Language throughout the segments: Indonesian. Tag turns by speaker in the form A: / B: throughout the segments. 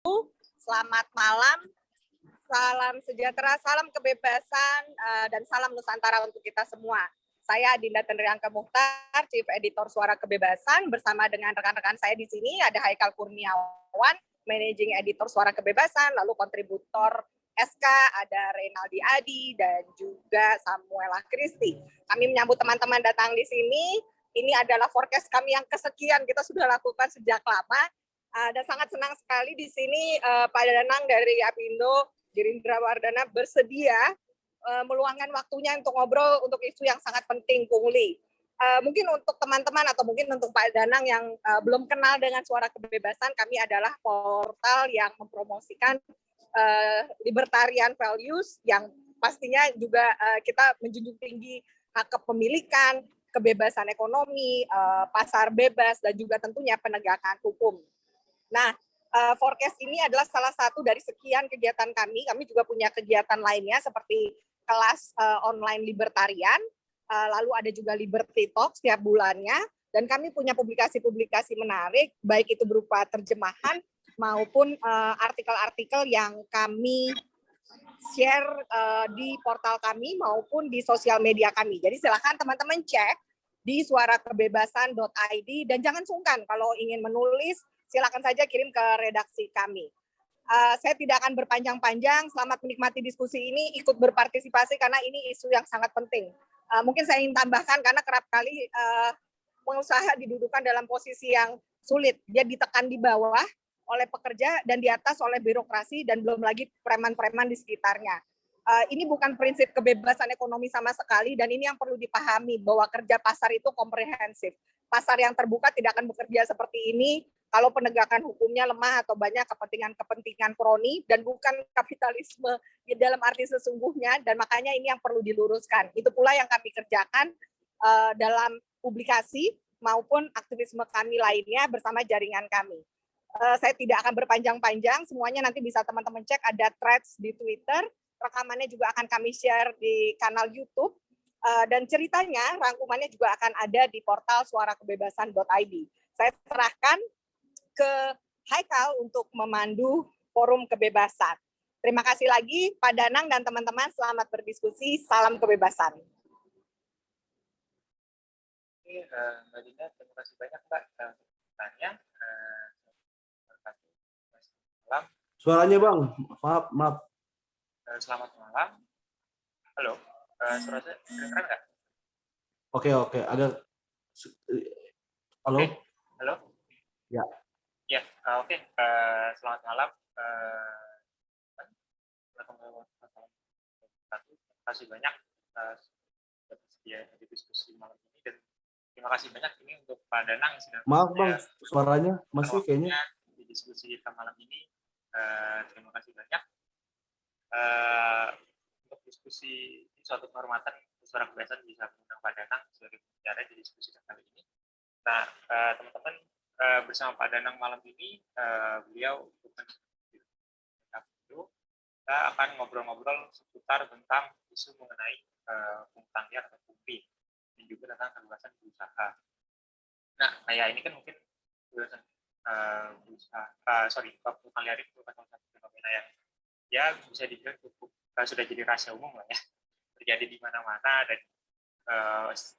A: Selamat malam, salam sejahtera, salam kebebasan, dan salam Nusantara untuk kita semua. Saya Dinda Tenriangka Mukhtar, Chief Editor Suara Kebebasan, bersama dengan rekan-rekan saya di sini ada Haikal Kurniawan, Managing Editor Suara Kebebasan, lalu kontributor SK, ada Reynaldi Adi, dan juga Samuela Kristi. Kami menyambut teman-teman datang di sini. Ini adalah forecast kami yang kesekian, kita sudah lakukan sejak lama. Dan sangat senang sekali di sini Pak Danang dari Apindo, Girindra Wardana bersedia meluangkan waktunya untuk ngobrol untuk isu yang sangat penting, pungli. Mungkin untuk teman-teman atau mungkin untuk Pak Danang yang belum kenal dengan Suara Kebebasan, kami adalah portal yang mempromosikan libertarian values yang pastinya juga kita menjunjung tinggi hak kepemilikan, kebebasan ekonomi, pasar bebas, dan juga tentunya penegakan hukum. Nah, forecast ini adalah salah satu dari sekian kegiatan kami. Kami juga punya kegiatan lainnya seperti kelas online libertarian, lalu ada juga Liberty Talk setiap bulannya, dan kami punya publikasi-publikasi menarik, baik itu berupa terjemahan maupun artikel-artikel yang kami share di portal kami maupun di sosial media kami. Jadi silakan teman-teman cek di suarakebebasan.id dan jangan sungkan kalau ingin menulis, silakan saja kirim ke redaksi kami. Saya tidak akan berpanjang-panjang, selamat menikmati diskusi ini, ikut berpartisipasi karena ini isu yang sangat penting. Mungkin saya ingin tambahkan karena kerap kali pengusaha didudukan dalam posisi yang sulit, dia ditekan di bawah oleh pekerja dan di atas oleh birokrasi dan belum lagi preman-preman di sekitarnya. Ini bukan prinsip kebebasan ekonomi sama sekali dan ini yang perlu dipahami bahwa kerja pasar itu komprehensif. Pasar yang terbuka tidak akan bekerja seperti ini kalau penegakan hukumnya lemah atau banyak kepentingan-kepentingan kroni dan bukan kapitalisme dalam arti sesungguhnya, dan makanya ini yang perlu diluruskan. Itu pula yang kami kerjakan dalam publikasi maupun aktivisme kami lainnya bersama jaringan kami. Saya tidak akan berpanjang-panjang, semuanya nanti bisa teman-teman cek, ada threads di Twitter, rekamannya juga akan kami share di kanal YouTube, dan ceritanya, rangkumannya juga akan ada di portal suarakebebasan.id. Saya serahkan ke Haikal untuk memandu forum kebebasan. Terima kasih lagi Pak Danang dan teman-teman, selamat berdiskusi, salam kebebasan.
B: Oke, Mbak Dinda, terima kasih banyak Mbak pertanyaannya. Malam.
C: Suaranya Bang, maaf.
B: Selamat malam. Halo, suara saya kedengeran nggak?
C: Oke, agak. Halo.
B: Okay. Halo.
C: Ya.
B: Ya, oke. Selamat malam. Terima kasih banyak bersedia di diskusi malam ini dan terima kasih banyak ini untuk Pak Danang yang sudah.
C: Maaf Bang, suaranya masih kayaknya.
B: Di diskusi kita malam ini. Terima kasih banyak. Untuk diskusi ini suatu kehormatan Suara Kebebasan bisa mengundang Pak Danang sebagai pembicara di diskusi kali ini. Nah, teman-teman, bersama Pak Danang malam ini, beliau kita akan ngobrol-ngobrol seputar tentang isu mengenai pungutan liar atau pungli dan juga tentang kebebasan berusaha. Nah, kayak ini kan mungkin kebebasan pungutan liar itu merupakan satu fenomena yang ya bisa dibilang cukup sudah jadi rahasia umum lah ya, terjadi di mana-mana dan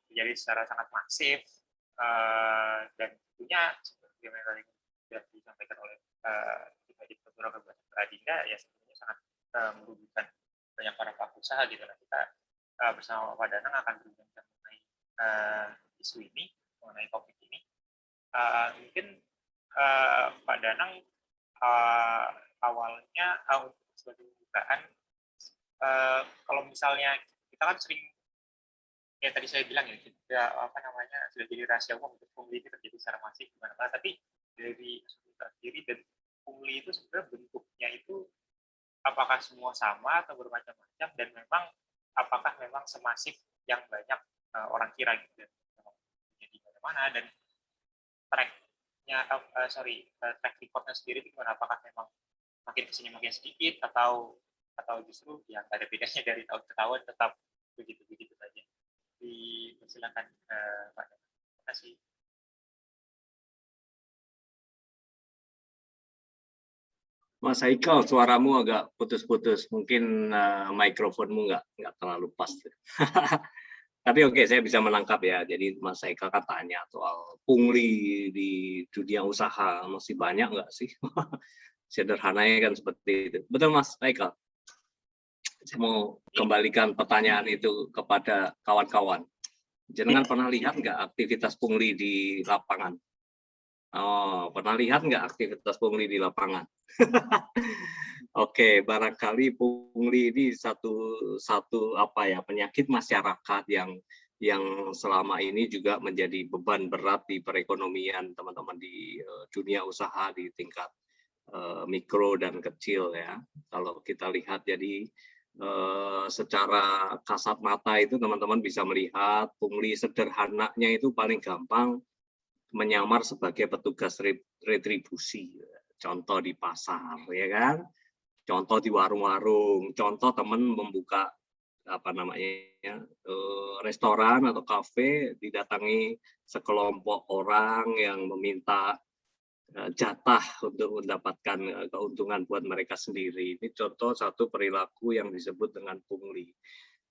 B: terjadi secara sangat masif dan tentunya seperti yang tadi sudah disampaikan oleh di Suara Kebebasan Dinda ya sebenarnya sangat merugikan banyak para pelaku usaha gitu. Nah, kita bersama Pak Danang akan berbincang mengenai isu ini, mengenai topik ini. Mungkin Pak Danang awalnya sebagai pembukaan, kalau misalnya kita kan sering ya tadi saya bilang ya sudah sudah jadi rahasia umum untuk pungli itu terjadi secara masif di mana-mana, tapi dari sendiri dan pungli itu sebenarnya bentuknya itu apakah semua sama atau bermacam-macam dan memang apakah memang semasif yang banyak orang kira gitu di mana-mana dan track recordnya sendiri itu gimana, apakah memang makin kesini makin sedikit atau justru yang ada bedanya dari tahun ke tahun tetap begitu saja. Dipersilakan Pak. Terima kasih.
D: Mas Haikal, suaramu agak putus-putus. Mungkin mikrofonmu nggak terlalu pas. Tapi oke, saya bisa menangkap ya. Jadi Mas Haikal kan tanya soal pungli di dunia usaha. Masih banyak nggak sih? Sederhananya kan seperti itu. Betul Mas Haikal? Saya mau kembalikan pertanyaan itu kepada kawan-kawan. Jenengan pernah lihat nggak aktivitas pungli di lapangan? Oh, pernah lihat nggak aktivitas pungli di lapangan? Oke, barangkali pungli ini satu apa ya, penyakit masyarakat yang selama ini juga menjadi beban berat di perekonomian teman-teman di dunia usaha di tingkat mikro dan kecil ya. Kalau kita lihat jadi secara kasat mata itu teman-teman bisa melihat pungli sederhananya itu paling gampang menyamar sebagai petugas retribusi. Contoh di pasar, ya kan? Contoh di warung-warung, contoh teman membuka restoran atau kafe, didatangi sekelompok orang yang meminta jatah untuk mendapatkan keuntungan buat mereka sendiri. Ini contoh satu perilaku yang disebut dengan pungli.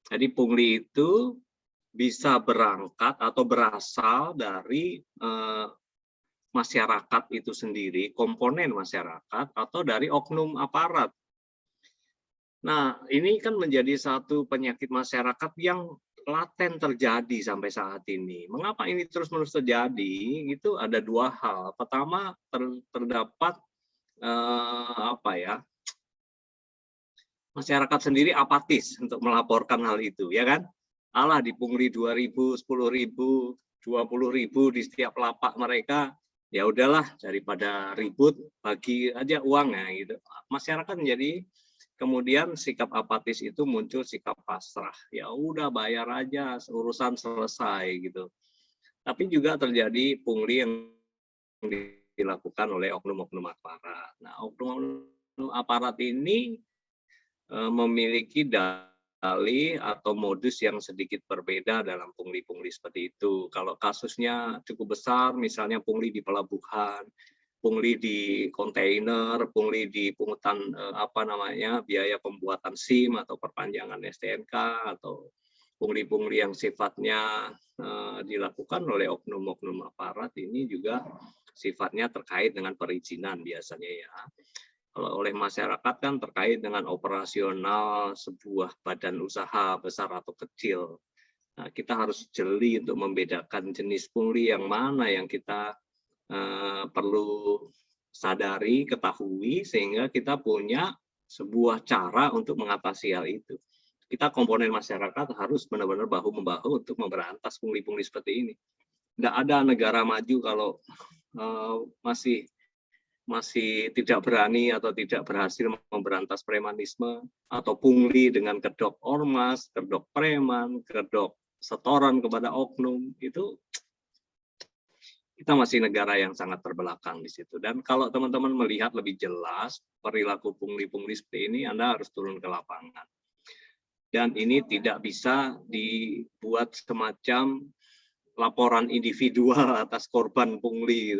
D: Jadi pungli itu bisa berangkat atau berasal dari masyarakat itu sendiri, komponen masyarakat, atau dari oknum aparat. Nah, ini kan menjadi satu penyakit masyarakat yang laten terjadi sampai saat ini. Mengapa ini terus-menerus terjadi? Itu ada dua hal. Pertama, terdapat masyarakat sendiri apatis untuk melaporkan hal itu, ya kan? Alah dipungli 2.000, 10.000, 20.000 di setiap lapak mereka, ya udahlah daripada ribut bagi aja uangnya gitu. Masyarakat menjadi kemudian sikap apatis itu muncul sikap pasrah. Ya udah bayar aja, urusan selesai gitu. Tapi juga terjadi pungli yang dilakukan oleh oknum-oknum aparat. Nah, oknum-oknum aparat ini memiliki dalih atau modus yang sedikit berbeda dalam pungli-pungli seperti itu. Kalau kasusnya cukup besar, misalnya pungli di pelabuhan, pungli di kontainer, pungli di pungutan biaya pembuatan SIM atau perpanjangan STNK, atau pungli-pungli yang sifatnya dilakukan oleh oknum-oknum aparat ini juga sifatnya terkait dengan perizinan biasanya ya. Kalau oleh masyarakat kan terkait dengan operasional sebuah badan usaha besar atau kecil. Nah, kita harus jeli untuk membedakan jenis pungli yang mana yang kita perlu sadari, ketahui, sehingga kita punya sebuah cara untuk mengatasi hal itu. Kita komponen masyarakat harus benar-benar bahu-membahu untuk memberantas pungli-pungli seperti ini. Tidak ada negara maju kalau masih tidak berani atau tidak berhasil memberantas premanisme atau pungli dengan kedok ormas, kedok preman, kedok setoran kepada oknum, itu kita masih negara yang sangat terbelakang di situ. Dan kalau teman-teman melihat lebih jelas perilaku pungli-pungli seperti ini, Anda harus turun ke lapangan. Dan ini tidak bisa dibuat semacam laporan individual atas korban pungli.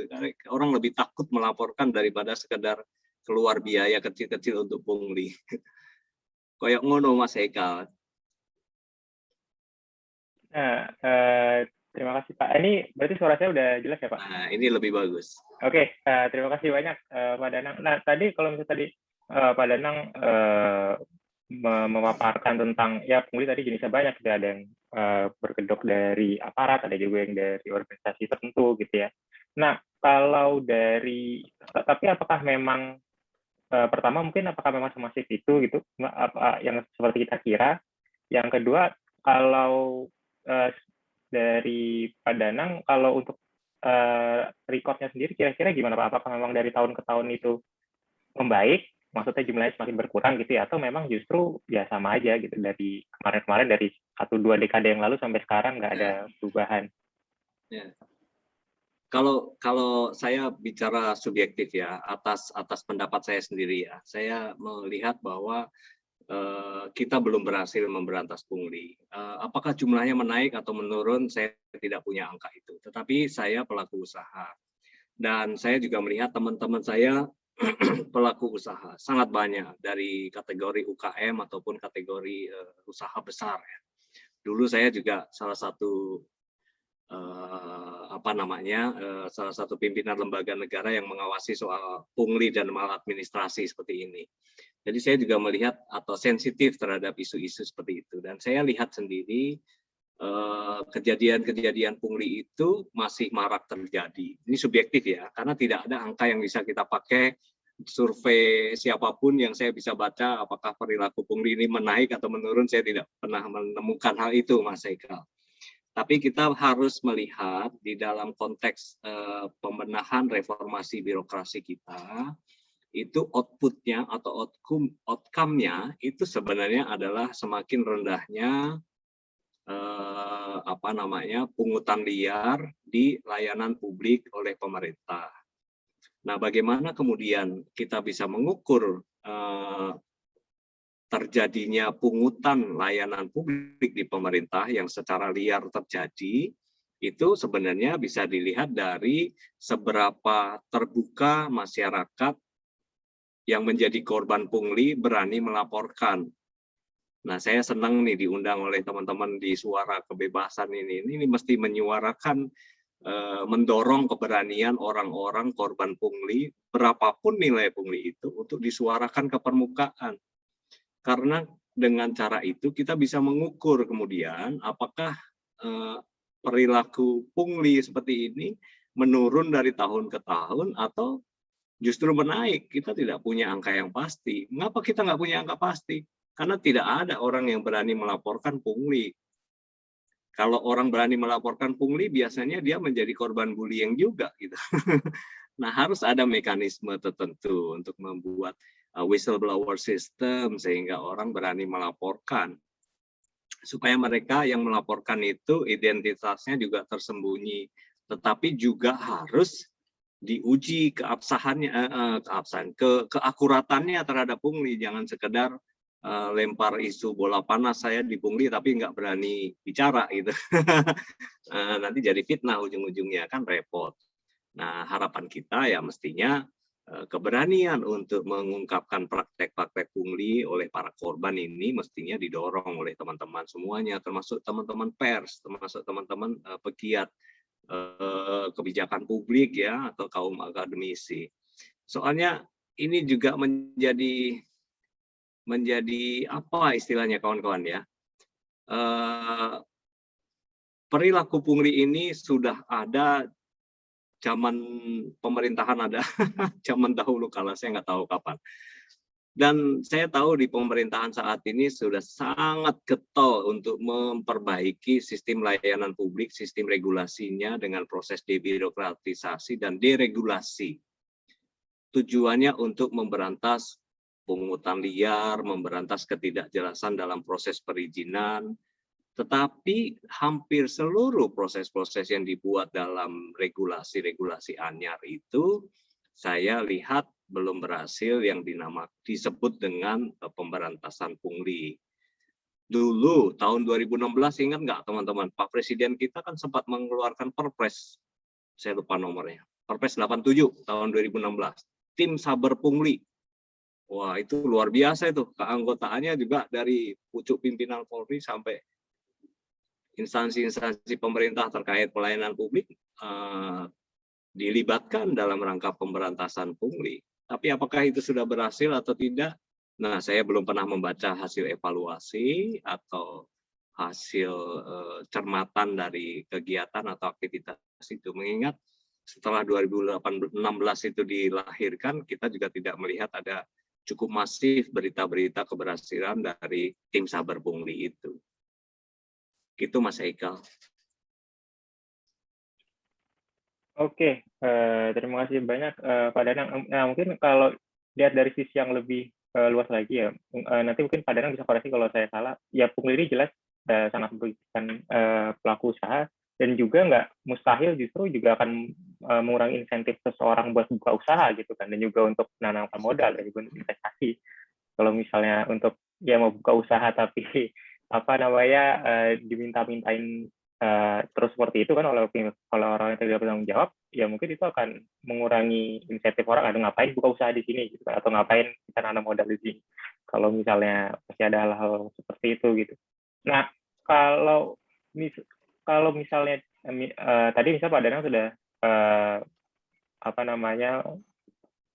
D: Orang lebih takut melaporkan daripada sekedar keluar biaya kecil-kecil untuk pungli. Kayak ngono Mas Haikal.
E: Nah, terima kasih Pak. Ini berarti suara saya udah jelas ya Pak?
D: Nah, ini lebih bagus.
E: Oke, terima kasih banyak Pak Danang. Nah, tadi kalau misalnya tadi Pak Danang memaparkan tentang ya pungli tadi jenisnya banyak, ada yang berkedok dari aparat, ada juga yang dari organisasi tertentu gitu ya. Nah, kalau dari tapi apakah memang pertama mungkin apakah memang semasif itu gitu yang seperti kita kira? Yang kedua, kalau dari Pak Danang, kalau untuk rekodnya sendiri kira-kira gimana Pak? Apakah memang dari tahun ke tahun itu membaik? Maksudnya jumlahnya semakin berkurang gitu ya, atau memang justru ya sama aja gitu dari kemarin-kemarin, dari 1-2 dekade yang lalu sampai sekarang nggak ada perubahan?
D: Ya. Kalau saya bicara subjektif ya, atas pendapat saya sendiri ya, saya melihat bahwa kita belum berhasil memberantas pungli. Apakah jumlahnya menaik atau menurun, saya tidak punya angka itu. Tetapi saya pelaku usaha. Dan saya juga melihat teman-teman saya pelaku usaha, sangat banyak dari kategori UKM ataupun kategori usaha besar. Ya. Dulu saya juga salah satu salah satu pimpinan lembaga negara yang mengawasi soal pungli dan maladministrasi seperti ini. Jadi saya juga melihat atau sensitif terhadap isu-isu seperti itu. Dan saya lihat sendiri kejadian-kejadian pungli itu masih marak terjadi. Ini subjektif ya, karena tidak ada angka yang bisa kita pakai survei siapapun yang saya bisa baca apakah perilaku pungli ini menaik atau menurun. Saya tidak pernah menemukan hal itu, Mas Haikal. Tapi kita harus melihat di dalam konteks pembenahan reformasi birokrasi kita, itu output-nya atau outcome-nya itu sebenarnya adalah semakin rendahnya pungutan liar di layanan publik oleh pemerintah. Nah, bagaimana kemudian kita bisa mengukur terjadinya pungutan layanan publik di pemerintah yang secara liar terjadi, itu sebenarnya bisa dilihat dari seberapa terbuka masyarakat yang menjadi korban pungli berani melaporkan. Nah, saya senang nih diundang oleh teman-teman di Suara Kebebasan ini. Ini mesti menyuarakan, mendorong keberanian orang-orang korban pungli, berapapun nilai pungli itu, untuk disuarakan ke permukaan. Karena dengan cara itu kita bisa mengukur kemudian apakah perilaku pungli seperti ini menurun dari tahun ke tahun atau justru menaik. Kita tidak punya angka yang pasti. Mengapa kita nggak punya angka pasti? Karena tidak ada orang yang berani melaporkan pungli. Kalau orang berani melaporkan pungli, biasanya dia menjadi korban bullying juga, gitu. Nah, harus ada mekanisme tertentu untuk membuat whistleblower system sehingga orang berani melaporkan. Supaya mereka yang melaporkan itu identitasnya juga tersembunyi, tetapi juga harus diuji keakuratannya terhadap pungli. Jangan sekedar lempar isu bola panas saya di pungli tapi nggak berani bicara gitu. Nanti jadi fitnah ujung-ujungnya, kan repot. Nah, harapan kita ya mestinya keberanian untuk mengungkapkan praktek-praktek pungli oleh para korban ini mestinya didorong oleh teman-teman semuanya, termasuk teman-teman pers, termasuk teman-teman pegiat kebijakan publik ya, atau kaum akademisi. Soalnya ini juga menjadi apa istilahnya kawan-kawan ya, perilaku pungli ini sudah ada zaman pemerintahan ada, zaman dahulu kala, saya nggak tahu kapan. Dan saya tahu di pemerintahan saat ini sudah sangat getol untuk memperbaiki sistem layanan publik, sistem regulasinya dengan proses debirokratisasi dan deregulasi. Tujuannya untuk memberantas pungutan liar, memberantas ketidakjelasan dalam proses perizinan, tetapi hampir seluruh proses-proses yang dibuat dalam regulasi-regulasi anyar itu, saya lihat belum berhasil yang disebut dengan pemberantasan pungli. Dulu, tahun 2016, ingat nggak teman-teman, Pak Presiden kita kan sempat mengeluarkan Perpres, saya lupa nomornya, Perpres 87 tahun 2016, Tim Saber Pungli. Wah, itu luar biasa itu, keanggotaannya juga dari pucuk pimpinan Polri sampai instansi-instansi pemerintah terkait pelayanan publik dilibatkan dalam rangka pemberantasan pungli. Tapi apakah itu sudah berhasil atau tidak? Nah, saya belum pernah membaca hasil evaluasi atau hasil cermatan dari kegiatan atau aktivitas itu. Mengingat setelah 2016 itu dilahirkan, kita juga tidak melihat ada cukup masif berita-berita keberhasilan dari tim saber pungli itu. Gitu Mas Haikal.
E: Oke, terima kasih banyak Pak Danang. Nah, mungkin kalau lihat dari sisi yang lebih luas lagi ya, nanti mungkin Pak Danang bisa koreksi kalau saya salah. Ya, pungli ini jelas sangat merugikan pelaku usaha, dan juga nggak mustahil justru juga akan mengurangi insentif seseorang buat buka usaha gitu kan, dan juga untuk menanamkan modal dan juga untuk investasi. Kalau misalnya untuk ya mau buka usaha tapi apa namanya diminta-mintain terus seperti itu kan oleh orang yang tidak bertanggung jawab, ya mungkin itu akan mengurangi insentif orang, ada ngapain buka usaha di sini gitu, atau ngapain kita nanam modal di sini. Kalau misalnya pasti ada hal-hal seperti itu gitu. Nah, kalau misalnya tadi misalnya Pak Danang sudah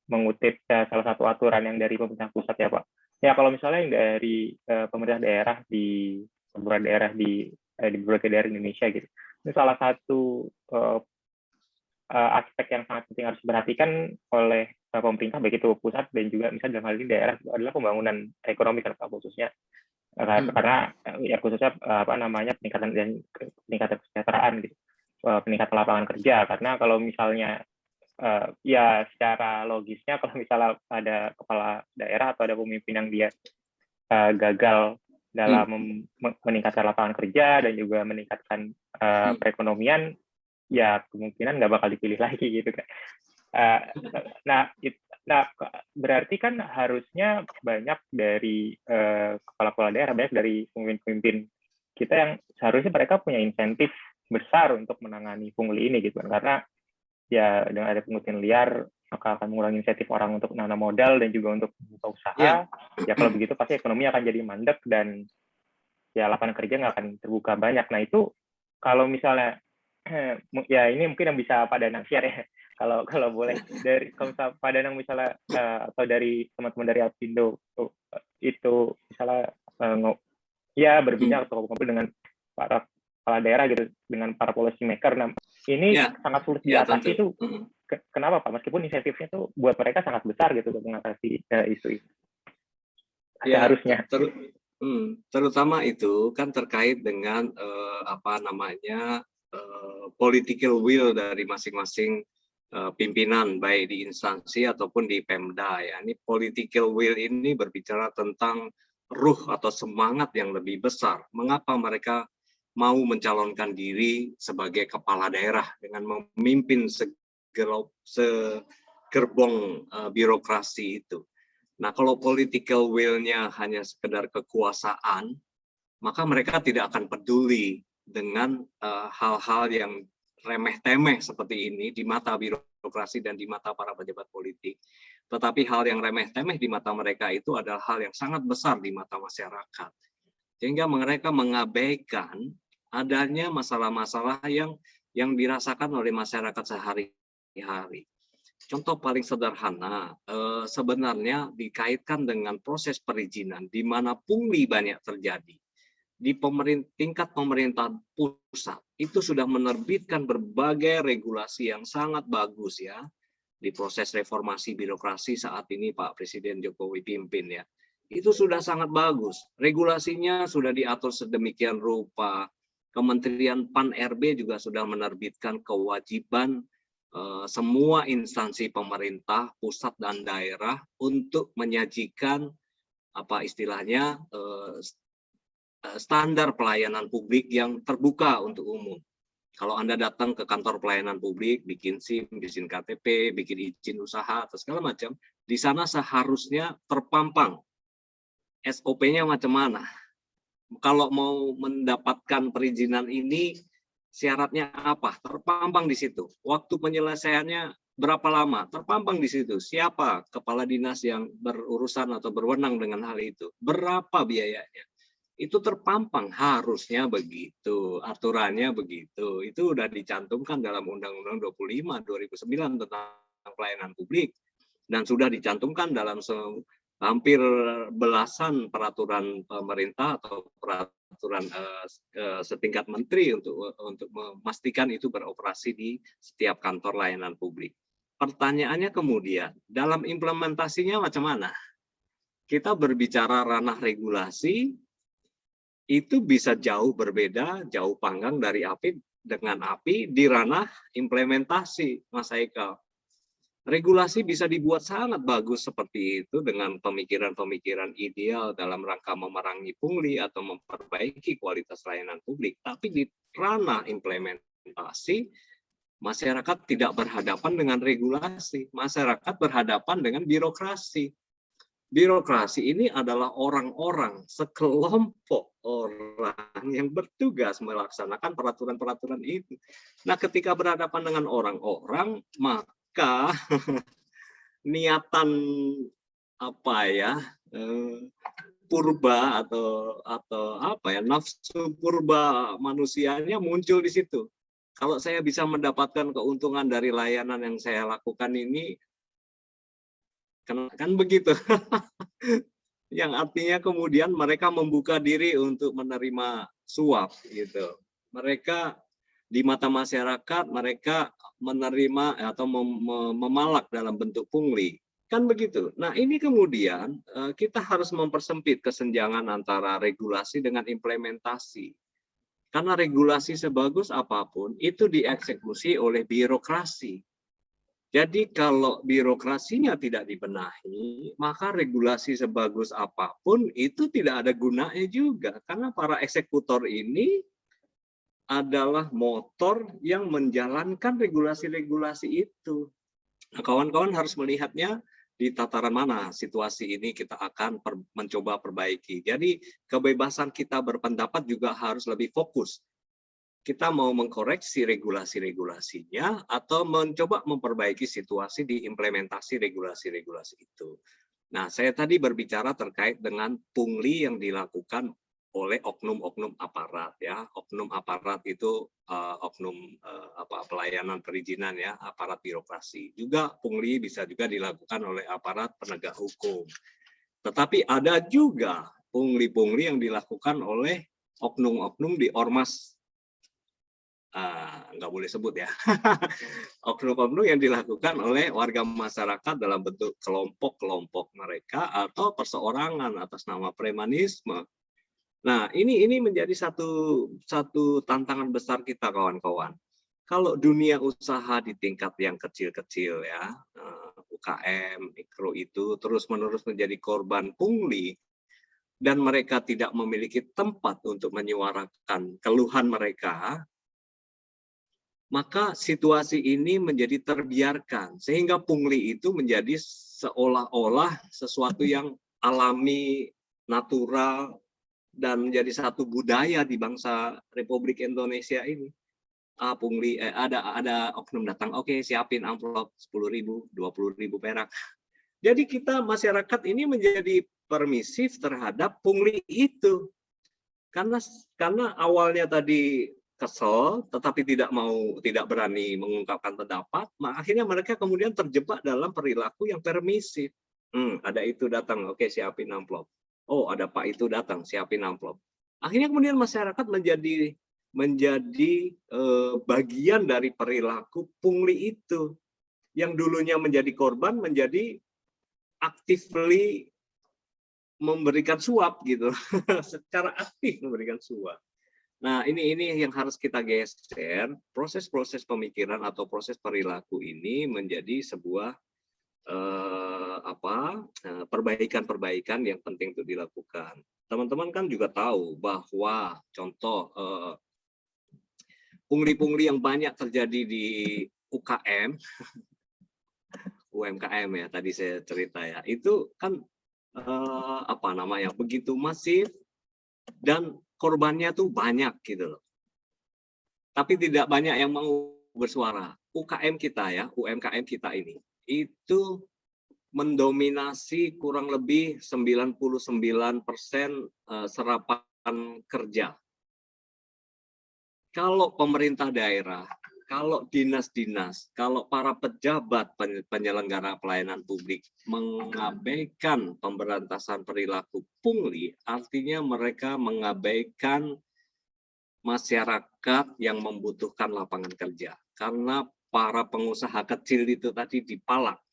E: mengutip salah satu aturan yang dari pemerintah pusat ya Pak. Ya kalau misalnya yang dari pemerintah daerah di berbagai daerah Indonesia gitu. Ini salah satu aspek yang sangat penting harus diperhatikan oleh pemerintah baik itu pusat dan juga misalnya dalam hal ini daerah adalah pembangunan ekonomi kan Pak, khususnya karena ya khususnya peningkatan kesejahteraan gitu, peningkatan lapangan kerja, karena kalau misalnya ya secara logisnya kalau misalnya ada kepala daerah atau ada pemimpin yang dia gagal dalam meningkatkan lapangan kerja dan juga meningkatkan perekonomian, ya kemungkinan nggak bakal dipilih lagi gitu kan. Nah, berarti kan harusnya banyak dari kepala-kepala daerah, banyak dari pemimpin-pemimpin kita yang seharusnya mereka punya insentif besar untuk menangani pungli ini gitu kan, karena ya dengan ada pungutan liar maka akan mengurangi insentif orang untuk menanam modal dan juga untuk membuka usaha. Ya kalau begitu pasti ekonomi akan jadi mandek dan ya lapangan kerja nggak akan terbuka banyak. Nah itu kalau misalnya ya ini mungkin yang bisa Pak Danang share ya. Kalau boleh dari kalau misalnya Pak Danang misalnya atau dari teman-teman dari Apindo itu misalnya ya berbincang atau ngobrol dengan para kepala daerah gitu, dengan para policy maker. Nah, ini sangat sulit diatasi itu. Kenapa Pak? Meskipun insentifnya itu buat mereka sangat besar gitu untuk mengatasi isu itu.
D: Ya,
E: harusnya.
D: Terutama itu kan terkait dengan political will dari masing-masing pimpinan baik di instansi ataupun di Pemda ya. Ini political will ini berbicara tentang ruh atau semangat yang lebih besar. Mengapa mereka mau mencalonkan diri sebagai kepala daerah dengan memimpin segerbong birokrasi itu. Nah, kalau political will-nya hanya sekedar kekuasaan, maka mereka tidak akan peduli dengan hal-hal yang remeh-temeh seperti ini di mata birokrasi dan di mata para pejabat politik. Tetapi hal yang remeh-temeh di mata mereka itu adalah hal yang sangat besar di mata masyarakat. Sehingga mereka mengabaikan adanya masalah-masalah yang dirasakan oleh masyarakat sehari-hari. Contoh paling sederhana, sebenarnya dikaitkan dengan proses perizinan, di mana pungli banyak terjadi. Di tingkat pemerintah pusat, itu sudah menerbitkan berbagai regulasi yang sangat bagus ya. Di proses reformasi birokrasi saat ini Pak Presiden Jokowi pimpin ya. Itu sudah sangat bagus. Regulasinya sudah diatur sedemikian rupa. Kementerian PAN-RB juga sudah menerbitkan kewajiban semua instansi pemerintah pusat dan daerah untuk menyajikan standar pelayanan publik yang terbuka untuk umum. Kalau Anda datang ke kantor pelayanan publik, bikin SIM, bikin KTP, bikin izin usaha atau segala macam, di sana seharusnya terpampang SOP-nya macam mana. Kalau mau mendapatkan perizinan ini, syaratnya apa? Terpampang di situ. Waktu penyelesaiannya berapa lama? Terpampang di situ. Siapa kepala dinas yang berurusan atau berwenang dengan hal itu? Berapa biayanya? Itu terpampang, harusnya begitu. Aturannya begitu. Itu sudah dicantumkan dalam Undang-Undang 25 2009 tentang pelayanan publik. Dan sudah dicantumkan dalam hampir belasan peraturan pemerintah atau peraturan setingkat menteri untuk memastikan itu beroperasi di setiap kantor layanan publik. Pertanyaannya kemudian, dalam implementasinya macam mana? Kita berbicara ranah regulasi, itu bisa jauh berbeda, jauh panggang dari api dengan api di ranah implementasi, Mas Haikal. Regulasi bisa dibuat sangat bagus seperti itu dengan pemikiran-pemikiran ideal dalam rangka memerangi pungli atau memperbaiki kualitas layanan publik. Tapi di ranah implementasi, masyarakat tidak berhadapan dengan regulasi. Masyarakat berhadapan dengan birokrasi. birokrasi ini adalah orang-orang, sekelompok orang yang bertugas melaksanakan peraturan-peraturan itu. Nah, ketika berhadapan dengan orang-orang, maka niatan apa ya, purba atau apa ya, nafsu purba manusianya muncul di situ. Kalau saya bisa mendapatkan keuntungan dari layanan yang saya lakukan ini, kan begitu. Yang artinya kemudian mereka membuka diri untuk menerima suap gitu. Mereka di mata masyarakat mereka menerima atau memalak dalam bentuk pungli. Kan begitu. Nah, ini kemudian kita harus mempersempit kesenjangan antara regulasi dengan implementasi. Karena regulasi sebagus apapun itu dieksekusi oleh birokrasi. Jadi kalau birokrasinya tidak dibenahi, maka regulasi sebagus apapun itu tidak ada gunanya juga. Karena para eksekutor ini adalah motor yang menjalankan regulasi-regulasi itu. Nah, kawan-kawan harus melihatnya di tataran mana situasi ini kita akan mencoba perbaiki. Jadi kebebasan kita berpendapat juga harus lebih fokus. Kita mau mengkoreksi regulasi-regulasinya atau mencoba memperbaiki situasi di implementasi regulasi-regulasi itu. Nah, saya tadi berbicara terkait dengan pungli yang dilakukan oleh oknum-oknum aparat ya. Oknum aparat itu oknum pelayanan perizinan ya, aparat birokrasi. Juga pungli bisa juga dilakukan oleh aparat penegak hukum. Tetapi ada juga pungli-pungli yang dilakukan oleh oknum-oknum di ormas, nggak boleh sebut ya, oknum-oknum yang dilakukan oleh warga masyarakat dalam bentuk kelompok-kelompok mereka atau perseorangan atas nama premanisme. Nah, ini menjadi satu tantangan besar kita, kawan-kawan. Kalau dunia usaha di tingkat yang kecil-kecil ya, UKM, mikro itu terus-menerus menjadi korban pungli dan mereka tidak memiliki tempat untuk menyuarakan keluhan mereka, maka situasi ini menjadi terbiarkan sehingga pungli itu menjadi seolah-olah sesuatu yang alami, natural, dan menjadi satu budaya di bangsa Republik Indonesia ini. Pungli, ada oknum datang, oke, siapin amplop 10.000, 20.000 perak. Jadi kita masyarakat ini menjadi permisif terhadap pungli itu. Karena awalnya tadi kesel, tetapi tidak berani mengungkapkan pendapat, akhirnya mereka kemudian terjebak dalam perilaku yang permisif. Ada itu datang, oke, siapin amplop. Oh, ada Pak itu datang, siapin amplop. Akhirnya kemudian masyarakat menjadi bagian dari perilaku pungli itu. Yang dulunya menjadi korban menjadi actively memberikan suap gitu. Secara aktif memberikan suap. Nah, ini yang harus kita geser, proses-proses pemikiran atau proses perilaku ini menjadi sebuah perbaikan-perbaikan yang penting untuk dilakukan. Teman-teman kan juga tahu bahwa contoh pungli-pungli yang banyak terjadi di UKM, UMKM ya tadi saya cerita ya, itu kan begitu masif dan korbannya tuh banyak gitu loh. Tapi tidak banyak yang mau bersuara. UKM kita ya, UMKM kita ini itu mendominasi kurang lebih 99% serapan kerja. Kalau pemerintah daerah, kalau dinas-dinas, kalau para pejabat penyelenggara pelayanan publik mengabaikan pemberantasan perilaku pungli, artinya mereka mengabaikan masyarakat yang membutuhkan lapangan kerja. Karena para pengusaha kecil itu tadi dipalak,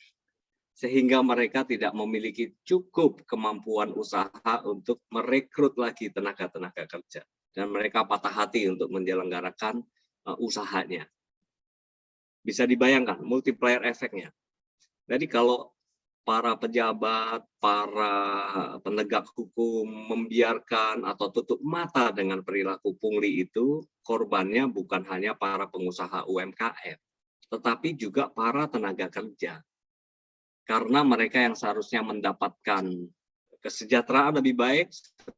D: sehingga mereka tidak memiliki cukup kemampuan usaha untuk merekrut lagi tenaga-tenaga kerja. Dan mereka patah hati untuk menyelenggarakan usahanya. Bisa dibayangkan multiplier efeknya. Jadi kalau para pejabat, para penegak hukum membiarkan atau tutup mata dengan perilaku pungli itu, korbannya bukan hanya para pengusaha UMKM, tetapi juga para tenaga kerja. karena mereka yang seharusnya mendapatkan kesejahteraan lebih baik,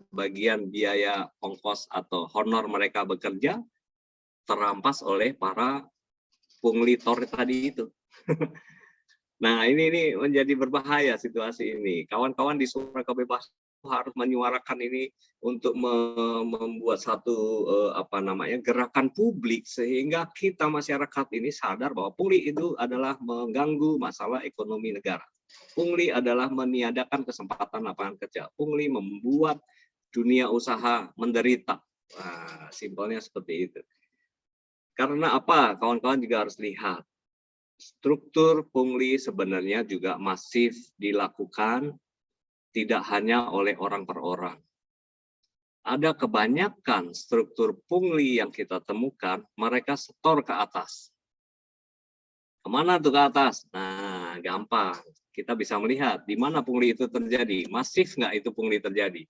D: sebagian biaya ongkos atau honor mereka bekerja terampas oleh para pungli tor tadi itu. Nah, ini menjadi berbahaya situasi ini. Kawan-kawan di Suara Kebebasan harus menyuarakan ini untuk membuat satu gerakan publik sehingga kita masyarakat ini sadar bahwa pungli itu adalah mengganggu masalah ekonomi negara. Pungli adalah meniadakan kesempatan lapangan kerja. Pungli membuat dunia usaha menderita. Nah, simpelnya seperti itu. Karena apa? Kawan-kawan juga harus lihat. Struktur pungli sebenarnya juga masif dilakukan tidak hanya oleh orang per orang. Ada kebanyakan struktur pungli yang kita temukan, mereka setor ke atas. Kemana tuh ke atas? Nah, gampang. Kita bisa melihat di mana pungli itu terjadi. Masif nggak itu pungli terjadi?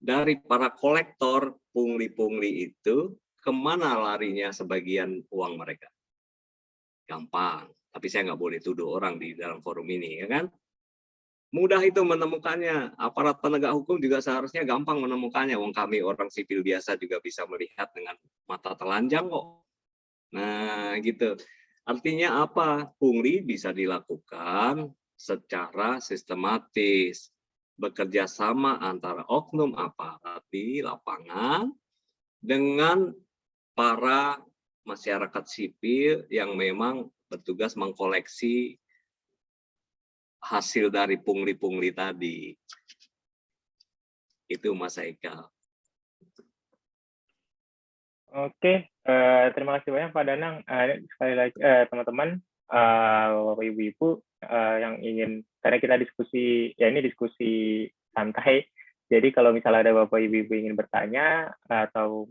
D: Dari para kolektor pungli-pungli itu, kemana larinya sebagian uang mereka? Gampang, tapi saya nggak boleh tuduh orang di dalam forum ini, ya kan? Mudah itu menemukannya. Aparat penegak hukum juga seharusnya gampang menemukannya. Wong kami orang sipil biasa juga bisa melihat dengan mata telanjang kok. Nah, gitu. Artinya apa? Pungli bisa dilakukan secara sistematis. Bekerja sama antara oknum aparat di lapangan dengan para masyarakat sipil yang memang bertugas mengkoleksi hasil dari pungli-pungli tadi. Itu Mas Haikal.
E: Oke, terima kasih banyak Pak Danang. Sekali lagi teman-teman, Bapak Ibu-Ibu yang ingin, karena kita diskusi, ya ini diskusi santai, jadi kalau misalnya ada Bapak Ibu-Ibu ingin bertanya atau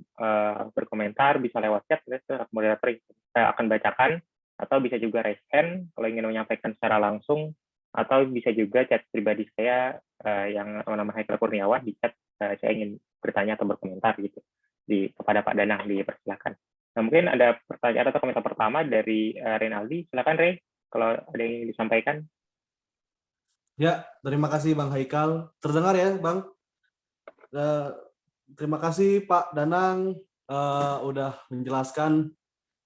E: berkomentar, bisa lewat chat, moderator akan bacakan, atau bisa juga raise hand kalau ingin menyampaikan secara langsung, atau bisa juga chat pribadi saya yang nama Haikal Kurniawan, di chat saya ingin bertanya atau berkomentar gitu kepada Pak Danang, dipersilakan. Nah, mungkin ada pertanyaan atau komentar pertama dari Renaldi. Silakan Rey, kalau ada yang ingin disampaikan.
C: Ya, terima kasih Bang Haikal. Terdengar ya, Bang? Terima kasih Pak Danang udah menjelaskan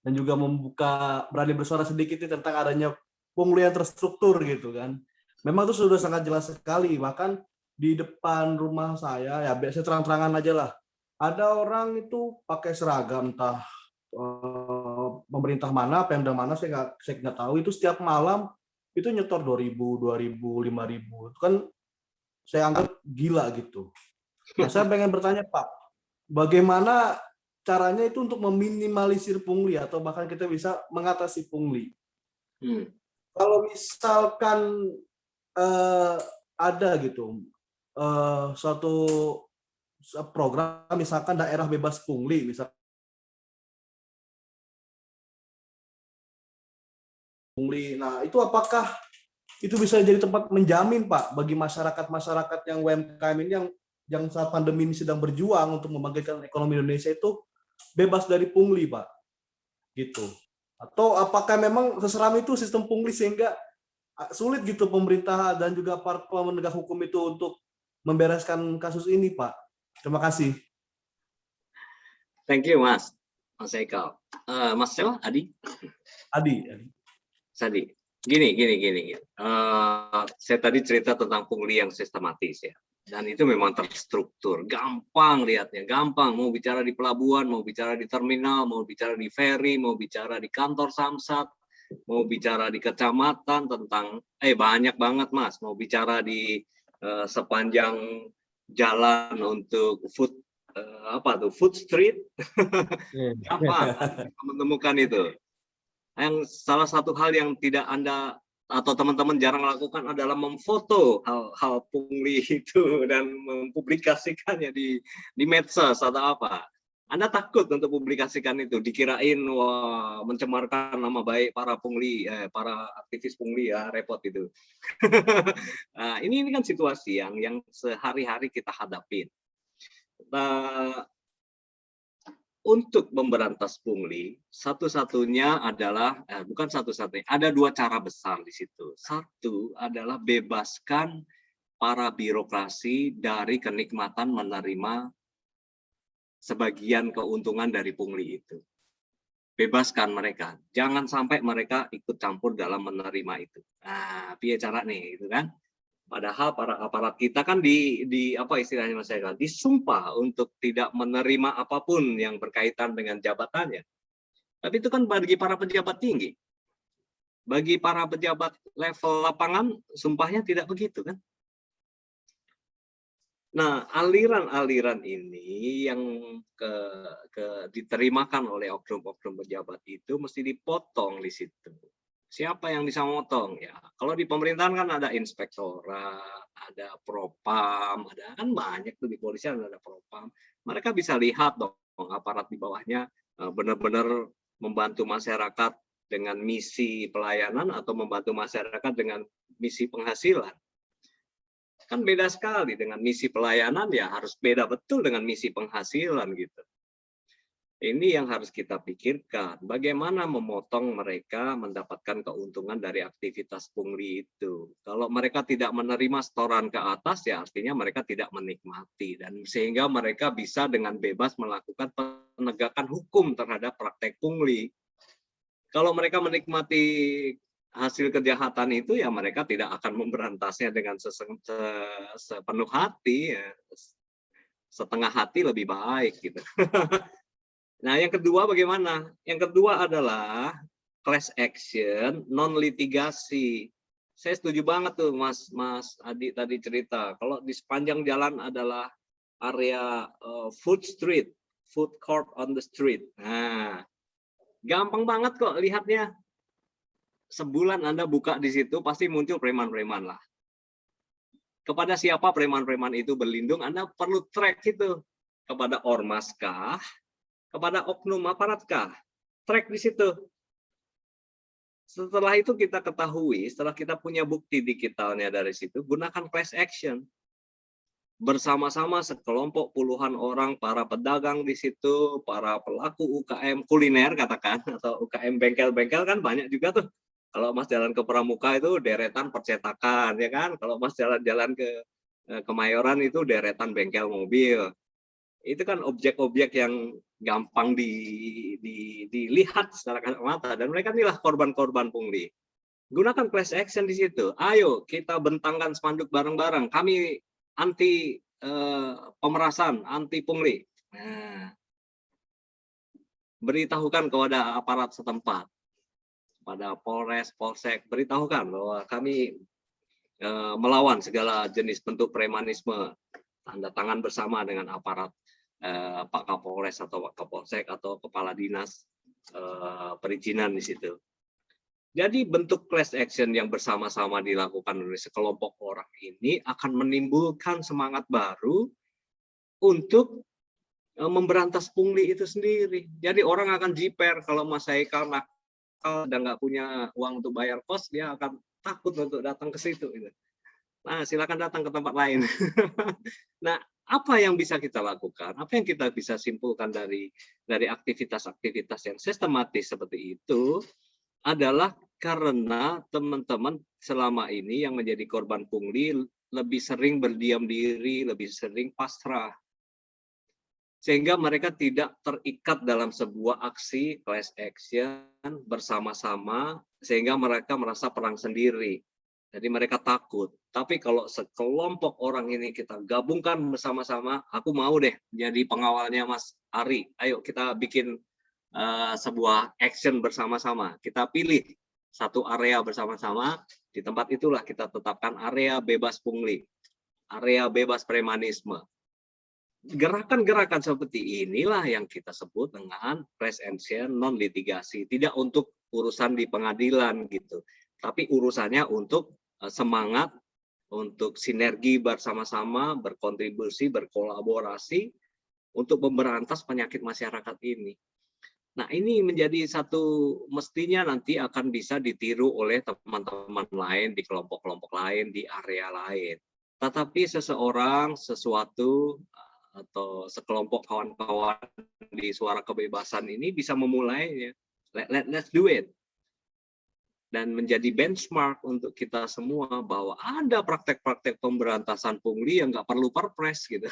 C: dan juga membuka, berani bersuara sedikit tentang adanya pungli yang terstruktur gitu kan. Memang itu sudah sangat jelas sekali. Bahkan di depan rumah saya, ya biasa terang-terangan aja lah. Ada orang itu pakai seragam, entah pemerintah mana, Pemda mana, saya nggak tahu. Itu setiap malam itu nyetor 2.000, 2.000, 5.000. Itu kan saya anggap gila gitu. Nah, saya pengen bertanya Pak, bagaimana caranya itu untuk meminimalisir pungli atau bahkan kita bisa mengatasi pungli? Kalau misalkan ada gitu suatu program, misalkan daerah bebas pungli, misalkan pungli. Nah, itu apakah itu bisa jadi tempat menjamin Pak bagi masyarakat yang UMKM ini yang saat pandemi ini sedang berjuang untuk membangkitkan ekonomi Indonesia itu bebas dari pungli, Pak? Gitu. Atau apakah memang seseram itu sistem pungli sehingga sulit gitu pemerintah dan juga para penegak hukum itu untuk membereskan kasus ini, Pak? Terima kasih.
D: Thank you, Mas Haikal. Mas siapa? Adi? Adi. Gini. Saya tadi cerita tentang pungli yang sistematis ya. Dan itu memang terstruktur. Gampang lihatnya, gampang. Mau bicara di pelabuhan, mau bicara di terminal, mau bicara di ferry, mau bicara di kantor Samsat, mau bicara di kecamatan tentang, banyak banget Mas. Mau bicara di sepanjang jalan untuk food street. Gampang menemukan itu. Yang salah satu hal yang tidak Anda atau teman-teman jarang lakukan adalah memfoto hal-hal pungli itu dan mempublikasikannya di medsos atau apa. Anda takut untuk publikasikan itu, dikirain wah mencemarkan nama baik para pungli, para aktivis pungli, ya repot itu. Nah, ini kan situasi yang sehari-hari kita hadapin. untuk memberantas pungli, satu-satunya adalah, bukan satu-satunya, ada dua cara besar di situ. Satu adalah bebaskan para birokrasi dari kenikmatan menerima sebagian keuntungan dari pungli itu. Bebaskan mereka, jangan sampai mereka ikut campur dalam menerima itu. Nah, piye cara nih, gitu kan? Padahal para aparat kita kan di apa istilahnya Mas Eka, disumpah untuk tidak menerima apapun yang berkaitan dengan jabatannya. Tapi itu kan bagi para pejabat tinggi. Bagi para pejabat level lapangan, sumpahnya tidak begitu kan? Nah, aliran-aliran ini yang diterimakan oleh oknum-oknum pejabat itu mesti dipotong di situ. Siapa yang bisa motong? Ya, kalau di pemerintahan kan ada inspektorat, ada propam, ada kan banyak tuh di polisian ada propam. Mereka bisa lihat dong aparat di bawahnya benar-benar membantu masyarakat dengan misi pelayanan atau membantu masyarakat dengan misi penghasilan. Kan beda sekali dengan misi pelayanan, ya harus beda betul dengan misi penghasilan gitu. Ini yang harus kita pikirkan, bagaimana memotong mereka mendapatkan keuntungan dari aktivitas pungli itu. Kalau mereka tidak menerima setoran ke atas, ya artinya mereka tidak menikmati, dan sehingga mereka bisa dengan bebas melakukan penegakan hukum terhadap praktek pungli. Kalau mereka menikmati hasil kejahatan itu, ya mereka tidak akan memberantasnya dengan sepenuh hati, ya. Setengah hati lebih baik gitu. Nah, yang kedua bagaimana? Yang kedua adalah class action, non litigasi. Saya setuju banget tuh Mas Adi tadi cerita. Kalau di sepanjang jalan adalah area food street, food court on the street. Nah, gampang banget kok lihatnya. Sebulan Anda buka di situ pasti muncul preman-preman lah. Kepada siapa preman-preman itu berlindung, Anda perlu track itu. Kepada ormas kah? Kepada oknum aparat kah? Track di situ. Setelah itu kita ketahui, setelah kita punya bukti digitalnya dari situ, gunakan class action. Bersama-sama sekelompok puluhan orang, para pedagang di situ, para pelaku UKM kuliner katakan, atau UKM bengkel-bengkel kan banyak juga tuh. Kalau Mas jalan ke Pramuka itu deretan percetakan, ya kan? Kalau Mas jalan-jalan ke Kemayoran itu deretan bengkel mobil. Itu kan objek-objek yang gampang dilihat secara kasat mata, dan mereka inilah korban-korban pungli. Gunakan class action di situ. Ayo kita bentangkan spanduk bareng-bareng. Kami anti pemerasan, anti pungli. Nah, beritahukan kepada aparat setempat, pada Polres, Polsek, beritahukan bahwa kami melawan segala jenis bentuk premanisme. Tanda tangan bersama dengan aparat Pak Kapolres atau Pak Kapolsek atau Kepala Dinas Perizinan di situ. Jadi bentuk class action yang bersama-sama dilakukan oleh sekelompok orang ini akan menimbulkan semangat baru untuk memberantas pungli itu sendiri. Jadi orang akan jiper kalau Mas Haikal dan nggak punya uang untuk bayar kos, dia akan takut untuk datang ke situ. Nah, silakan datang ke tempat lain. Nah, apa yang bisa kita lakukan? Apa yang kita bisa simpulkan dari aktivitas-aktivitas yang sistematis seperti itu adalah karena teman-teman selama ini yang menjadi korban pungli lebih sering berdiam diri, lebih sering pasrah. Sehingga mereka tidak terikat dalam sebuah aksi class action bersama-sama, sehingga mereka merasa perang sendiri. Jadi mereka takut. Tapi kalau sekelompok orang ini kita gabungkan bersama-sama, aku mau deh jadi pengawalnya Mas Ari. Ayo kita bikin sebuah action bersama-sama. Kita pilih satu area bersama-sama. Di tempat itulah kita tetapkan area bebas pungli, area bebas premanisme. Gerakan-gerakan seperti inilah yang kita sebut dengan class action non litigasi. Tidak untuk urusan di pengadilan gitu, tapi urusannya untuk semangat, untuk sinergi bersama-sama, berkontribusi, berkolaborasi untuk memberantas penyakit masyarakat ini. Nah, ini menjadi satu mestinya nanti akan bisa ditiru oleh teman-teman lain di kelompok-kelompok lain, di area lain. Tetapi seseorang, sesuatu atau sekelompok kawan-kawan di Suara Kebebasan ini bisa memulai, ya, let's do it. Dan menjadi benchmark untuk kita semua bahwa ada praktek-praktek pemberantasan pungli yang nggak perlu perpres gitu.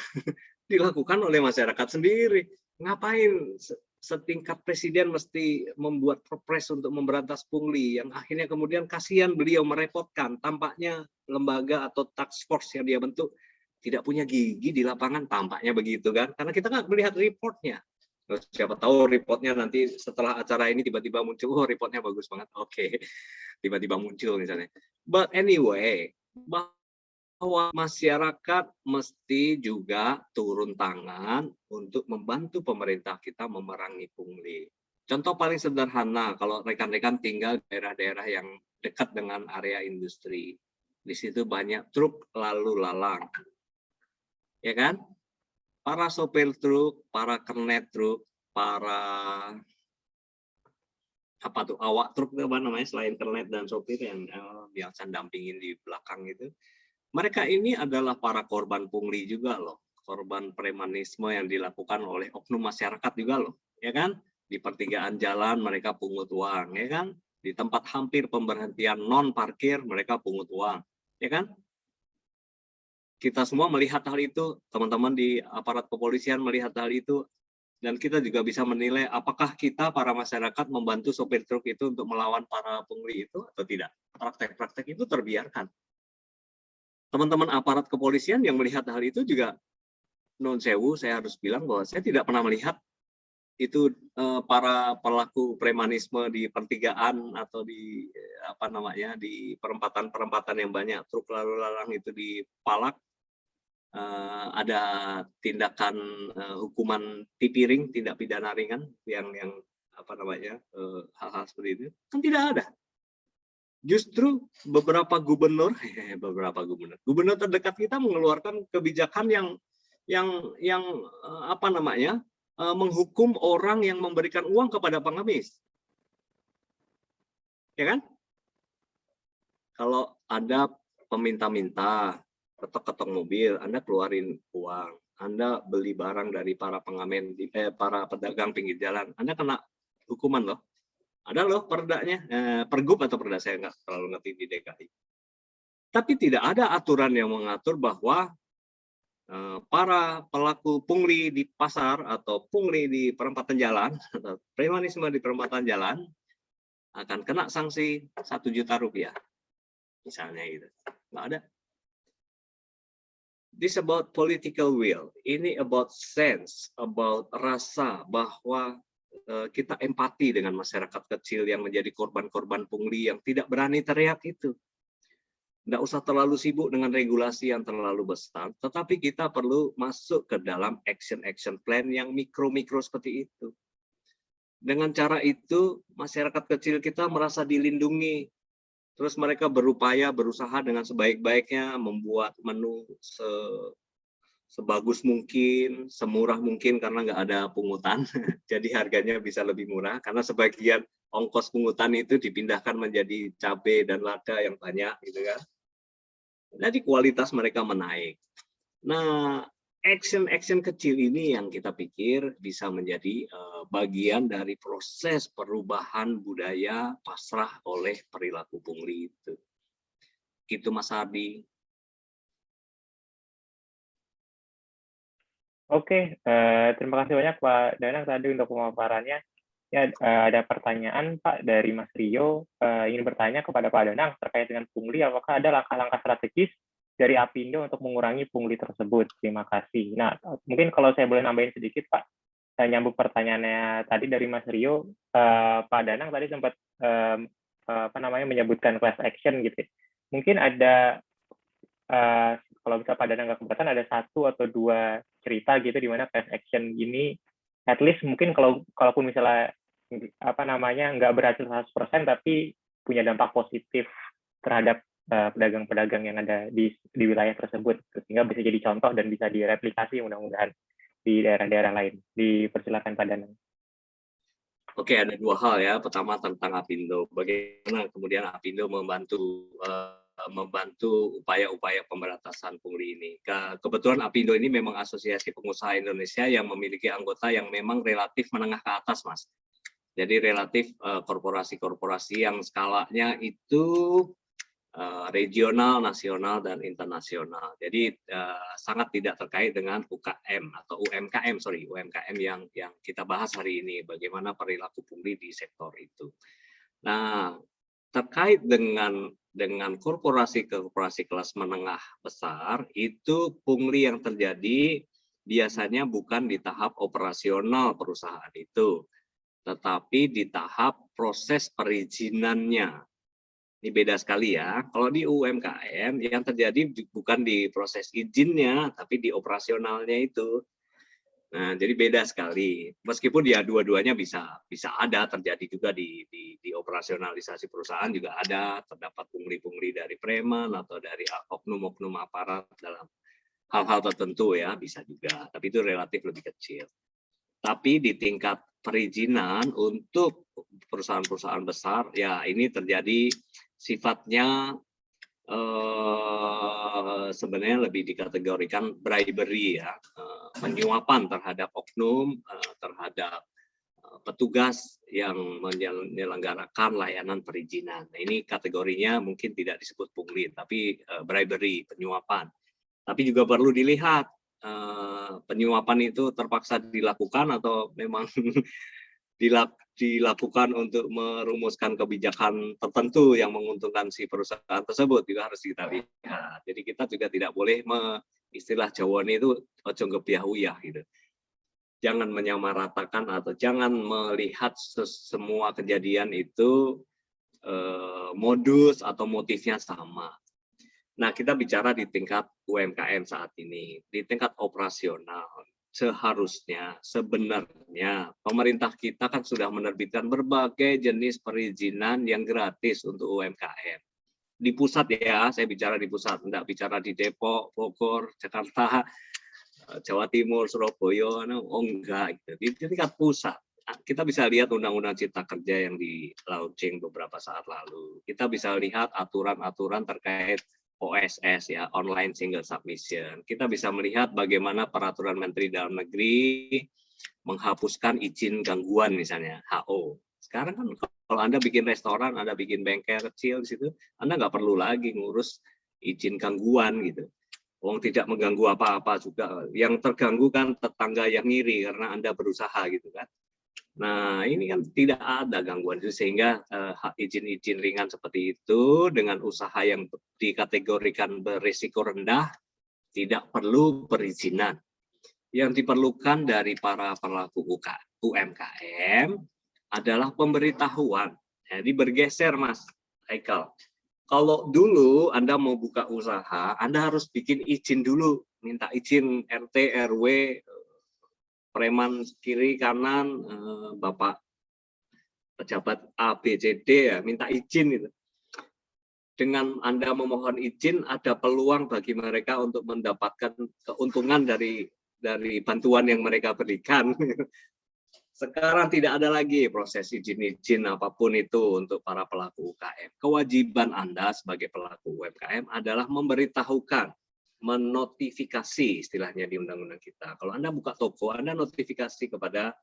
D: Dilakukan oleh masyarakat sendiri. Ngapain setingkat presiden mesti membuat perpres untuk memberantas pungli yang akhirnya kemudian kasihan beliau merepotkan. Tampaknya lembaga atau task force yang dia bentuk tidak punya gigi di lapangan, tampaknya begitu kan. Karena kita nggak melihat reportnya. Siapa tahu reportnya nanti setelah acara ini tiba-tiba muncul, oh reportnya bagus banget, oke. Tiba-tiba muncul misalnya. But anyway, bahwa masyarakat mesti juga turun tangan untuk membantu pemerintah kita memerangi pungli. Contoh paling sederhana, kalau rekan-rekan tinggal di daerah-daerah yang dekat dengan area industri. Di situ banyak truk lalu lalang. Ya kan? Para sopir truk, para kernet truk, para awak truk apa namanya selain kernet dan sopir yang biasa dampingin di belakang itu, mereka ini adalah para korban pungli juga loh, korban premanisme yang dilakukan oleh oknum masyarakat juga loh, ya kan? Di pertigaan jalan mereka pungut uang, ya kan? Di tempat hampir pemberhentian non parkir mereka pungut uang, ya kan? Kita semua melihat hal itu, teman-teman di aparat kepolisian melihat hal itu, dan kita juga bisa menilai apakah kita para masyarakat membantu sopir truk itu untuk melawan para pungli itu atau tidak. Praktek-praktek itu terbiarkan. Teman-teman aparat kepolisian yang melihat hal itu juga, non sewu, saya harus bilang bahwa saya tidak pernah melihat itu para pelaku premanisme di pertigaan atau di di perempatan-perempatan yang banyak truk lalu lalang itu dipalak. Ada tindakan hukuman tipiring, tindak pidana ringan yang hal-hal seperti itu kan tidak ada. Justru beberapa gubernur terdekat kita mengeluarkan kebijakan yang menghukum orang yang memberikan uang kepada pengemis, ya kan? Kalau ada peminta-minta ketok-ketok mobil, Anda keluarin uang, Anda beli barang dari para pengamen, para pedagang pinggir jalan, Anda kena hukuman loh. Ada loh perdanya, pergub atau perda, saya nggak terlalu ngerti di DKI. Tapi tidak ada aturan yang mengatur bahwa para pelaku pungli di pasar atau pungli di perempatan jalan, atau premanisme di perempatan jalan, akan kena sanksi 1 juta rupiah. Misalnya gitu. Nggak ada. This about political will. Ini about sense, about rasa bahwa kita empati dengan masyarakat kecil yang menjadi korban-korban pungli yang tidak berani teriak itu. Tidak usah terlalu sibuk dengan regulasi yang terlalu besar, tetapi kita perlu masuk ke dalam action plan yang mikro-mikro seperti itu. Dengan cara itu, masyarakat kecil kita merasa dilindungi. Terus mereka berusaha dengan sebaik-baiknya membuat menu sebagus mungkin, semurah mungkin karena nggak ada pungutan. Jadi harganya bisa lebih murah karena sebagian ongkos pungutan itu dipindahkan menjadi cabai dan lada yang banyak, gitu kan. Jadi kualitas mereka menaik. Nah, action kecil ini yang kita pikir bisa menjadi bagian dari proses perubahan budaya pasrah oleh perilaku pungli itu. Gitu Mas Ardi.
E: Oke, terima kasih banyak Pak Danang tadi untuk pemaparannya. Ya, ada pertanyaan Pak dari Mas Rio, ingin bertanya kepada Pak Danang terkait dengan pungli, apakah ada langkah-langkah strategis dari Apindo untuk mengurangi pungli tersebut? Terima kasih. Nah, mungkin kalau saya boleh nambahin sedikit Pak, saya nyambung pertanyaannya tadi dari Mas Rio, Pak Danang tadi sempat menyebutkan class action gitu. Mungkin ada kalau bisa Pak Danang nggak keberatan, ada 1 atau 2 cerita gitu di mana class action ini, at least mungkin kalaupun misalnya nggak berhasil 100%, tapi punya dampak positif terhadap pedagang-pedagang yang ada di wilayah tersebut, sehingga bisa jadi contoh dan bisa direplikasi mudah-mudahan di daerah-daerah lain. Dipersilakan Pak Danang.
D: Oke, ada 2 hal ya. Pertama tentang Apindo. Bagaimana kemudian Apindo membantu membantu upaya-upaya pemberantasan pungli ini. Kebetulan APindo ini memang Asosiasi Pengusaha Indonesia yang memiliki anggota yang memang relatif menengah ke atas, Mas. Jadi relatif korporasi-korporasi yang skalanya itu regional, nasional, dan internasional. Jadi sangat tidak terkait dengan UKM atau UMKM yang kita bahas hari ini, bagaimana perilaku pungli di sektor itu. Nah, terkait dengan korporasi kelas menengah besar, itu pungli yang terjadi biasanya bukan di tahap operasional perusahaan itu, tetapi di tahap proses perizinannya. Ini beda sekali ya. Kalau di UMKM yang terjadi bukan di proses izinnya, tapi di operasionalnya itu. Nah, jadi beda sekali. Meskipun ya dua-duanya bisa ada terjadi juga di operasionalisasi perusahaan juga ada, terdapat pungli-pungli dari preman atau dari oknum-oknum aparat dalam hal-hal tertentu ya, bisa juga. Tapi itu relatif lebih kecil. Tapi di tingkat perizinan untuk perusahaan-perusahaan besar, ya ini terjadi sifatnya sebenarnya lebih dikategorikan bribery ya, penyuapan terhadap oknum, terhadap petugas yang menyelenggarakan layanan perizinan. Nah, ini kategorinya mungkin tidak disebut pungli, tapi bribery, penyuapan. Tapi juga perlu dilihat penyuapan itu terpaksa dilakukan atau memang dilakukan untuk merumuskan kebijakan tertentu yang menguntungkan si perusahaan tersebut, juga harus kita lihat. Jadi kita juga tidak boleh istilah Jawa itu ojo ngebiah-uyah gitu. Jangan menyamaratakan atau jangan melihat semua kejadian itu modus atau motifnya sama. Nah, kita bicara di tingkat UMKM saat ini, di tingkat operasional. Seharusnya, sebenarnya, pemerintah kita kan sudah menerbitkan berbagai jenis perizinan yang gratis untuk UMKM. Di pusat ya, saya bicara di pusat, tidak bicara di Depok, Bogor, Jakarta, Jawa Timur, Surabaya, enggak. Di tingkat pusat. Kita bisa lihat Undang-Undang Cipta Kerja yang di-launching beberapa saat lalu. Kita bisa lihat aturan-aturan terkait OSS ya, online single submission. Kita bisa melihat bagaimana peraturan Menteri Dalam Negeri menghapuskan izin gangguan misalnya HO. Sekarang kan kalau Anda bikin restoran, Anda bikin bengkel kecil di situ, Anda nggak perlu lagi ngurus izin gangguan gitu. Wong tidak mengganggu apa-apa juga. Yang terganggu kan tetangga yang ngiri karena Anda berusaha gitu kan. Nah, ini kan tidak ada gangguan itu, sehingga izin-izin ringan seperti itu dengan usaha yang dikategorikan berisiko rendah tidak perlu perizinan. Yang diperlukan dari para pelaku UMKM adalah pemberitahuan. Jadi bergeser, Mas Haikal. Kalau dulu Anda mau buka usaha, Anda harus bikin izin dulu, minta izin RT, RW, preman kiri kanan, Bapak pejabat A, B, C, D ya, minta izin itu. Dengan Anda memohon izin, ada peluang bagi mereka untuk mendapatkan keuntungan dari bantuan yang mereka berikan. Sekarang tidak ada lagi proses izin-izin apapun itu untuk para pelaku UKM. Kewajiban Anda sebagai pelaku UMKM adalah memberitahukan, menotifikasi istilahnya di undang-undang kita. Kalau Anda buka toko, Anda notifikasi kepada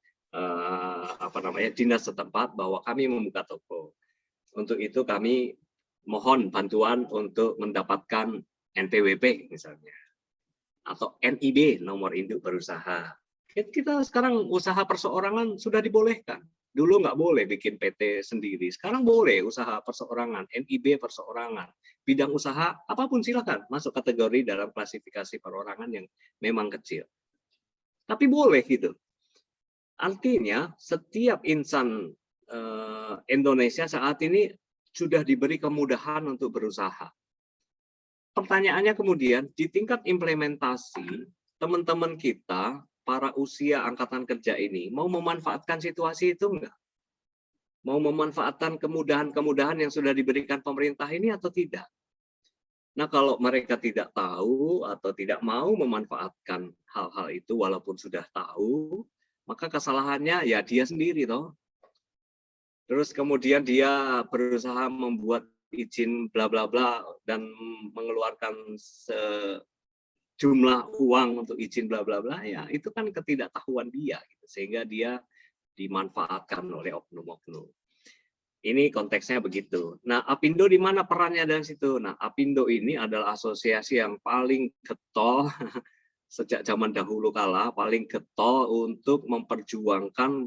D: dinas setempat bahwa kami membuka toko. Untuk itu kami mohon bantuan untuk mendapatkan NPWP misalnya, atau NIB, nomor induk berusaha. Kita sekarang usaha perseorangan sudah dibolehkan. Dulu nggak boleh bikin PT sendiri, sekarang boleh usaha perseorangan, NIB perseorangan. Bidang usaha apapun silakan masuk kategori dalam klasifikasi perorangan yang memang kecil. Tapi boleh gitu. Artinya setiap insan Indonesia saat ini sudah diberi kemudahan untuk berusaha. Pertanyaannya kemudian di tingkat implementasi, teman-teman kita para usia angkatan kerja ini mau memanfaatkan situasi itu enggak? Mau memanfaatkan kemudahan-kemudahan yang sudah diberikan pemerintah ini atau tidak? Nah, kalau mereka tidak tahu atau tidak mau memanfaatkan hal-hal itu walaupun sudah tahu, maka kesalahannya ya dia sendiri toh. Terus kemudian dia berusaha membuat izin bla bla bla dan mengeluarkan sejumlah uang untuk izin bla bla bla, ya itu kan ketidaktahuan dia, gitu. Sehingga dia dimanfaatkan oleh oknum-oknum. Ini konteksnya begitu. Nah, Apindo di mana perannya dari situ? Nah, Apindo ini adalah asosiasi yang paling getol sejak zaman dahulu kala, paling getol untuk memperjuangkan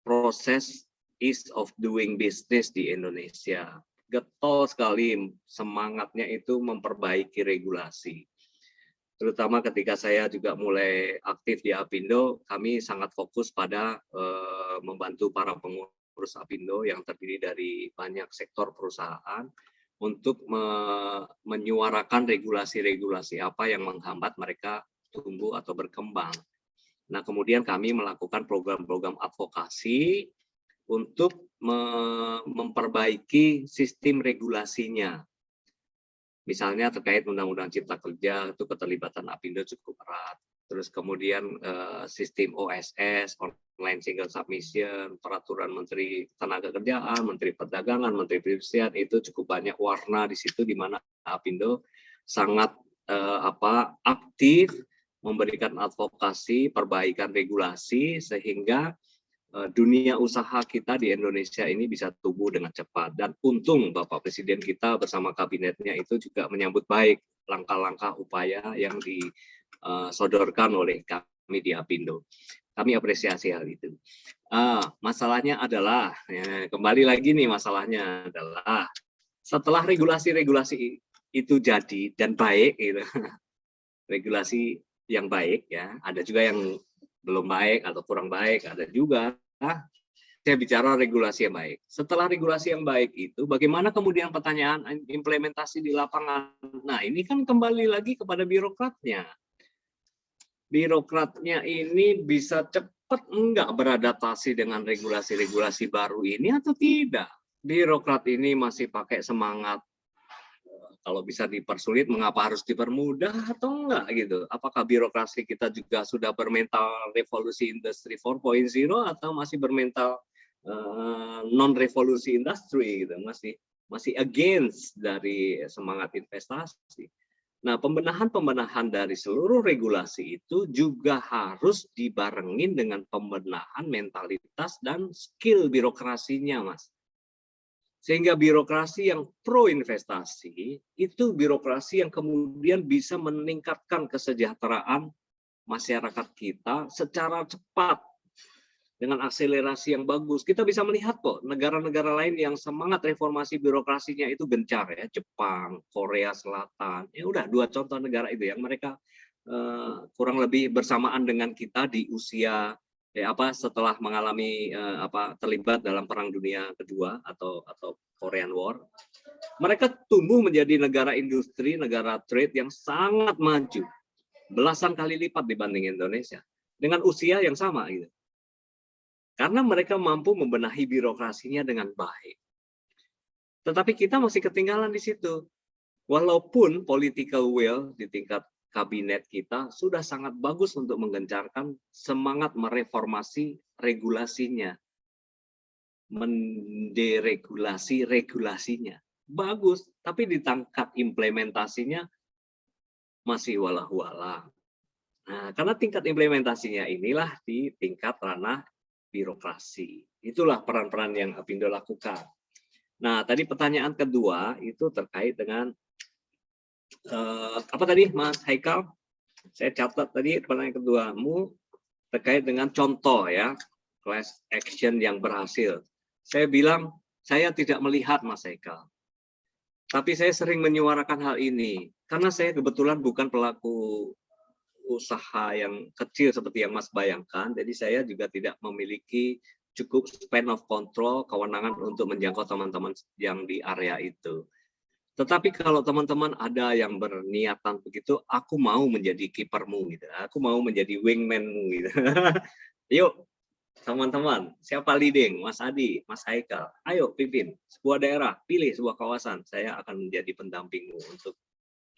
D: proses ease of doing business di Indonesia. Getol sekali semangatnya itu memperbaiki regulasi. Terutama ketika saya juga mulai aktif di Apindo, kami sangat fokus pada membantu para pengurus Apindo yang terdiri dari banyak sektor perusahaan untuk menyuarakan regulasi-regulasi apa yang menghambat mereka tumbuh atau berkembang. Nah, kemudian kami melakukan program-program advokasi untuk memperbaiki sistem regulasinya. Misalnya terkait Undang-Undang Cipta Kerja, itu keterlibatan Apindo cukup erat. Terus kemudian sistem OSS, online single submission, peraturan Menteri Ketenagakerjaan, Menteri Perdagangan, Menteri Perindustrian, itu cukup banyak warna di situ di mana Apindo sangat aktif memberikan advokasi perbaikan regulasi sehingga dunia usaha kita di Indonesia ini bisa tumbuh dengan cepat. Dan untung Bapak Presiden kita bersama kabinetnya itu juga menyambut baik langkah-langkah upaya yang disodorkan oleh kami di Apindo. Kami apresiasi hal itu. Masalahnya adalah, kembali lagi nih masalahnya adalah setelah regulasi-regulasi itu jadi dan baik, gitu, regulasi yang baik ya, ada juga yang belum baik atau kurang baik, ada juga. Saya bicara regulasi yang baik. Setelah regulasi yang baik itu, bagaimana kemudian pertanyaan implementasi di lapangan? Nah, ini kan kembali lagi kepada birokratnya. Birokratnya ini bisa cepat enggak beradaptasi dengan regulasi-regulasi baru ini atau tidak? Birokrat ini masih pakai semangat, kalau bisa dipersulit, mengapa harus dipermudah atau enggak gitu? Apakah birokrasi kita juga sudah bermental revolusi industri 4.0 atau masih bermental non revolusi industri gitu? Masih against dari semangat investasi. Nah, pembenahan dari seluruh regulasi itu juga harus dibarengin dengan pembenahan mentalitas dan skill birokrasinya, Mas. Sehingga birokrasi yang pro investasi itu birokrasi yang kemudian bisa meningkatkan kesejahteraan masyarakat kita secara cepat dengan akselerasi yang bagus. Kita bisa melihat kok negara-negara lain yang semangat reformasi birokrasinya itu gencar ya, Jepang, Korea Selatan. Ya udah, dua contoh negara itu yang mereka kurang lebih bersamaan dengan kita di usia setelah mengalami terlibat dalam Perang Dunia Kedua atau Korean War, mereka tumbuh menjadi negara industri, negara trade yang sangat maju, belasan kali lipat dibanding Indonesia dengan usia yang sama gitu. Karena mereka mampu membenahi birokrasinya dengan baik. Tetapi kita masih ketinggalan di situ. Walaupun political will di tingkat kabinet kita sudah sangat bagus untuk menggencarkan semangat mereformasi regulasinya, menderegulasi regulasinya. Bagus, tapi di tingkat implementasinya masih walah-walah. Nah, karena tingkat implementasinya inilah di tingkat ranah birokrasi. Itulah peran-peran yang Apindo lakukan. Nah, tadi pertanyaan kedua itu terkait dengan apa tadi Mas Haikal? Saya catat tadi pertanyaan keduamu terkait dengan contoh ya, class action yang berhasil. Saya bilang saya tidak melihat Mas Haikal. Tapi saya sering menyuarakan hal ini karena saya kebetulan bukan pelaku usaha yang kecil seperti yang Mas bayangkan. Jadi saya juga tidak memiliki cukup span of control, kewenangan untuk menjangkau teman-teman yang di area itu. Tetapi kalau teman-teman ada yang berniatan begitu, aku mau menjadi kipermu gitu. Aku mau menjadi wingmanmu gitu. Yuk teman-teman, siapa leading? Mas Adi, Mas Haikal. Ayo pimpin sebuah daerah, pilih sebuah kawasan. Saya akan menjadi pendampingmu untuk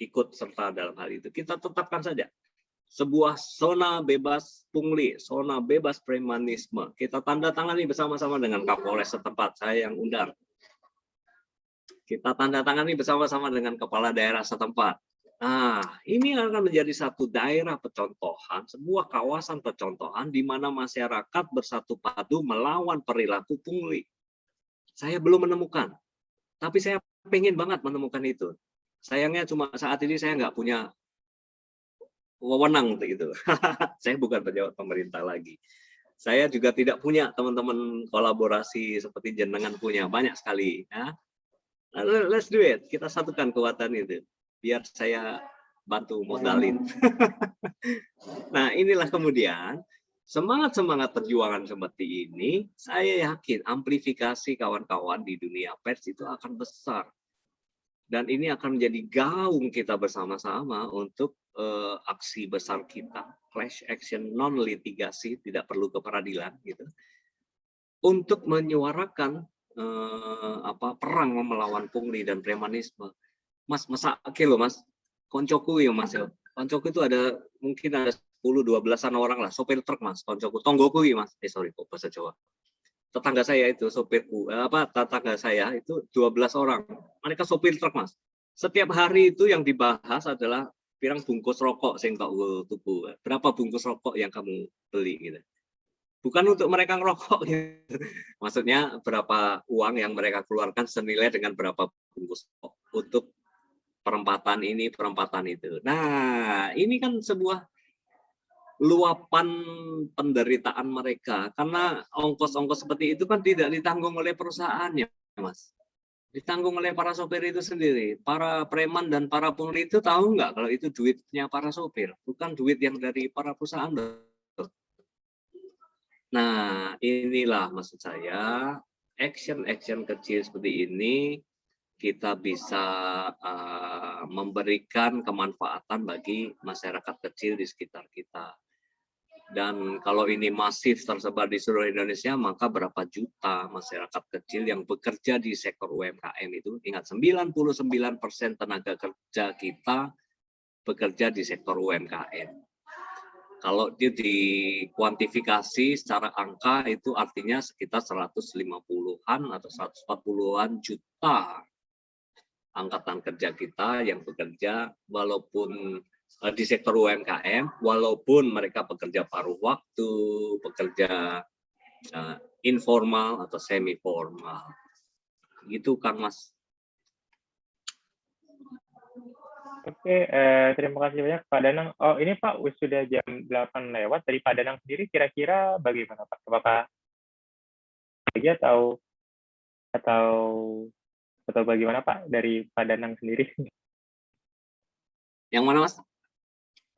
D: ikut serta dalam hal itu. Kita tetapkan saja sebuah zona bebas pungli, zona bebas premanisme. Kita tanda tangani bersama-sama dengan Kapolres setempat, saya yang undang. Kita tanda tangani bersama-sama dengan kepala daerah setempat. Nah, ini akan menjadi satu daerah percontohan, sebuah kawasan percontohan di mana masyarakat bersatu padu melawan perilaku pungli. Saya belum menemukan, tapi saya pengen banget menemukan itu. Sayangnya cuma saat ini saya nggak punya wewenang untuk itu. Saya bukan pejabat pemerintah lagi. Saya juga tidak punya teman-teman kolaborasi seperti jenengan punya, banyak sekali. Ya. Let's do it. Kita satukan kekuatan itu. Biar saya bantu modalin. Nah, inilah kemudian semangat-semangat perjuangan seperti ini, saya yakin amplifikasi kawan-kawan di dunia pers itu akan besar. Dan ini akan menjadi gaung kita bersama-sama untuk aksi besar kita, clash action non litigasi, tidak perlu ke peradilan gitu, untuk menyuarakan perang melawan pungli dan premanisme. Mas, masa loh Mas, koncoku ya Mas ya. Koncoku itu ada mungkin ada 10-12an orang lah, sopir truk Mas, koncoku, tonggoku ya Mas. Sorry kok bahasa Jawa. Tetangga saya itu sopirku, tetangga saya itu 12 orang. Mereka sopir truk Mas. Setiap hari itu yang dibahas adalah pirang bungkus rokok sing tok tuku. Berapa bungkus rokok yang kamu beli gitu. Bukan untuk mereka ngerokok gitu. Maksudnya berapa uang yang mereka keluarkan senilai dengan berapa bungkus rokok untuk perempatan ini, perempatan itu. Nah, ini kan sebuah luapan penderitaan mereka, karena ongkos-ongkos seperti itu kan tidak ditanggung oleh perusahaannya, Mas. Ditanggung oleh para sopir itu sendiri. Para preman dan para pungli itu tahu nggak kalau itu duitnya para sopir, bukan duit yang dari para perusahaan. Nah, inilah maksud saya, action-action kecil seperti ini kita bisa memberikan kemanfaatan bagi masyarakat kecil di sekitar kita. Dan kalau ini masif tersebar di seluruh Indonesia, maka berapa juta masyarakat kecil yang bekerja di sektor UMKM itu, ingat 99% tenaga kerja kita bekerja di sektor UMKM. Kalau itu dikuantifikasi secara angka itu artinya sekitar 150-an atau 140-an juta angkatan kerja kita yang bekerja walaupun di sektor UMKM, walaupun mereka bekerja paruh waktu, bekerja informal atau semi formal. Gitu Kang Mas.
E: Oke, terima kasih banyak Pak Danang. Oh, ini Pak, sudah jam 8 lewat. Dari Pak Danang sendiri kira-kira bagaimana Pak? Apakah lagi atau bagaimana Pak dari Pak Danang sendiri?
D: Yang mana Mas?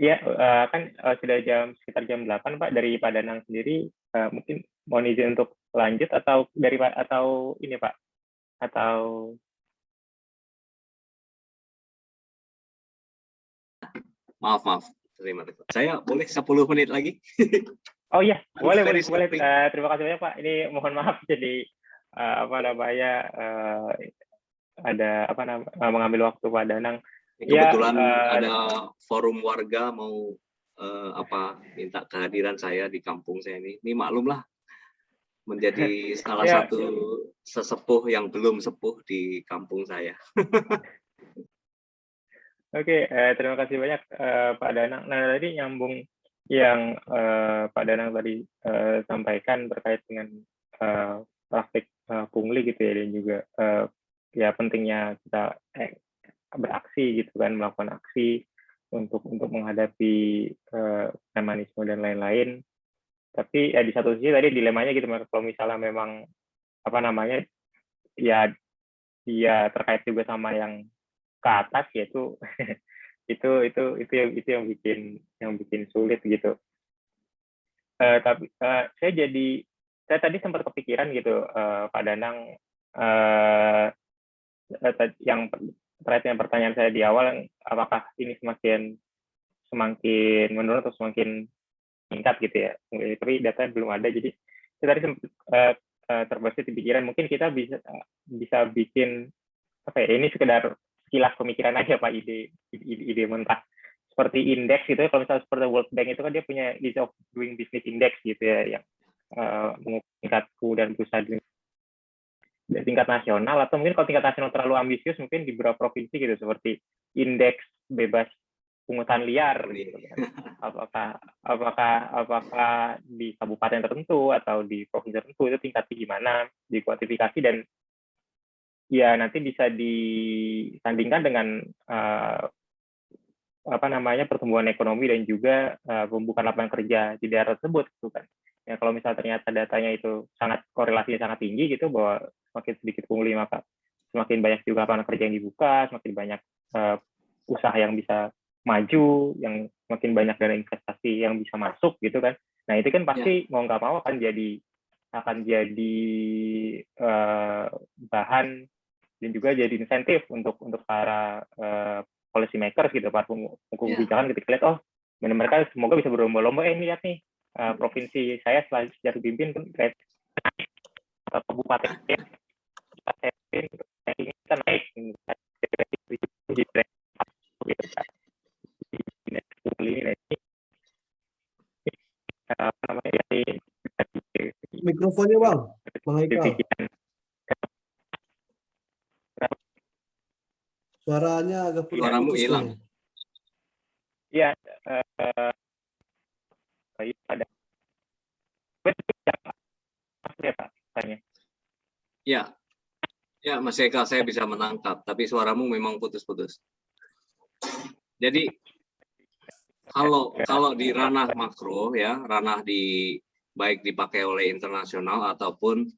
E: Iya, kan sudah sekitar jam 8 Pak. Dari Pak Danang sendiri mungkin mau izin untuk lanjut atau ini Pak? Atau
D: Maaf. Terima kasih. Saya boleh 10 menit lagi?
E: Oh iya, boleh. Terima kasih banyak Pak. Ini mohon maaf jadi ada mengambil waktu Pak Danang.
D: Kebetulan ada forum warga mau minta kehadiran saya di kampung saya ini. Ini maklumlah menjadi salah satu sesepuh yang belum sepuh di kampung saya.
E: Oke, terima kasih banyak Pak Danang. Nah, tadi nyambung yang Pak Danang tadi sampaikan terkait dengan praktik pungli gitu ya, dan juga ya pentingnya kita beraksi gitu kan, melakukan aksi untuk menghadapi premanisme dan lain-lain. Tapi ya di satu sisi tadi dilemanya gitu, kalau misalnya memang ya terkait juga sama yang ke atas, yaitu itu yang bikin sulit gitu. Tapi saya tadi sempat kepikiran gitu Pak Danang, yang terkait dengan pertanyaan saya di awal, apakah ini semakin menurun atau semakin meningkat gitu ya, tapi data belum ada, jadi saya tadi sempat terbesit di pikiran mungkin kita bisa bikin ini sekedar sekilas pemikiran aja Pak, ide mentah seperti indeks gitu ya. Kalau misalnya seperti World Bank itu kan dia punya Ease of Doing Business Index gitu ya, yang mengukur tingkat kemudahan berusaha tingkat nasional, atau mungkin kalau tingkat nasional terlalu ambisius mungkin di beberapa provinsi gitu, seperti indeks bebas pungutan liar gitu kan. Apakah di kabupaten tertentu atau di provinsi tertentu itu tingkatnya gimana, dikuantifikasi, dan ya nanti bisa disandingkan dengan pertumbuhan ekonomi dan juga pembukaan lapangan kerja di daerah tersebut gitu kan. Ya kalau misalnya ternyata datanya itu korelasinya sangat tinggi gitu, bahwa semakin sedikit pungli maka semakin banyak juga lapangan kerja yang dibuka, semakin banyak usaha yang bisa maju, yang semakin banyak dana investasi yang bisa masuk gitu kan. Nah itu kan pasti mau nggak mau akan jadi bahan dan juga jadi insentif untuk para policy makers gitu, para pemangku kebijakan, ketika lihat mereka semoga bisa berlomba-lomba, ini lihat nih provinsi saya sejak dipimpin kan kabupaten kita naik
C: Mikrofonnya Bang Haikal. Suaranya agak putus-putus.
D: hilang.
E: Iya, ada.
D: Ya, Mas Eka, saya bisa menangkap, tapi suaramu memang putus-putus. Jadi kalau di ranah makro ya, ranah baik dipakai oleh internasional ataupun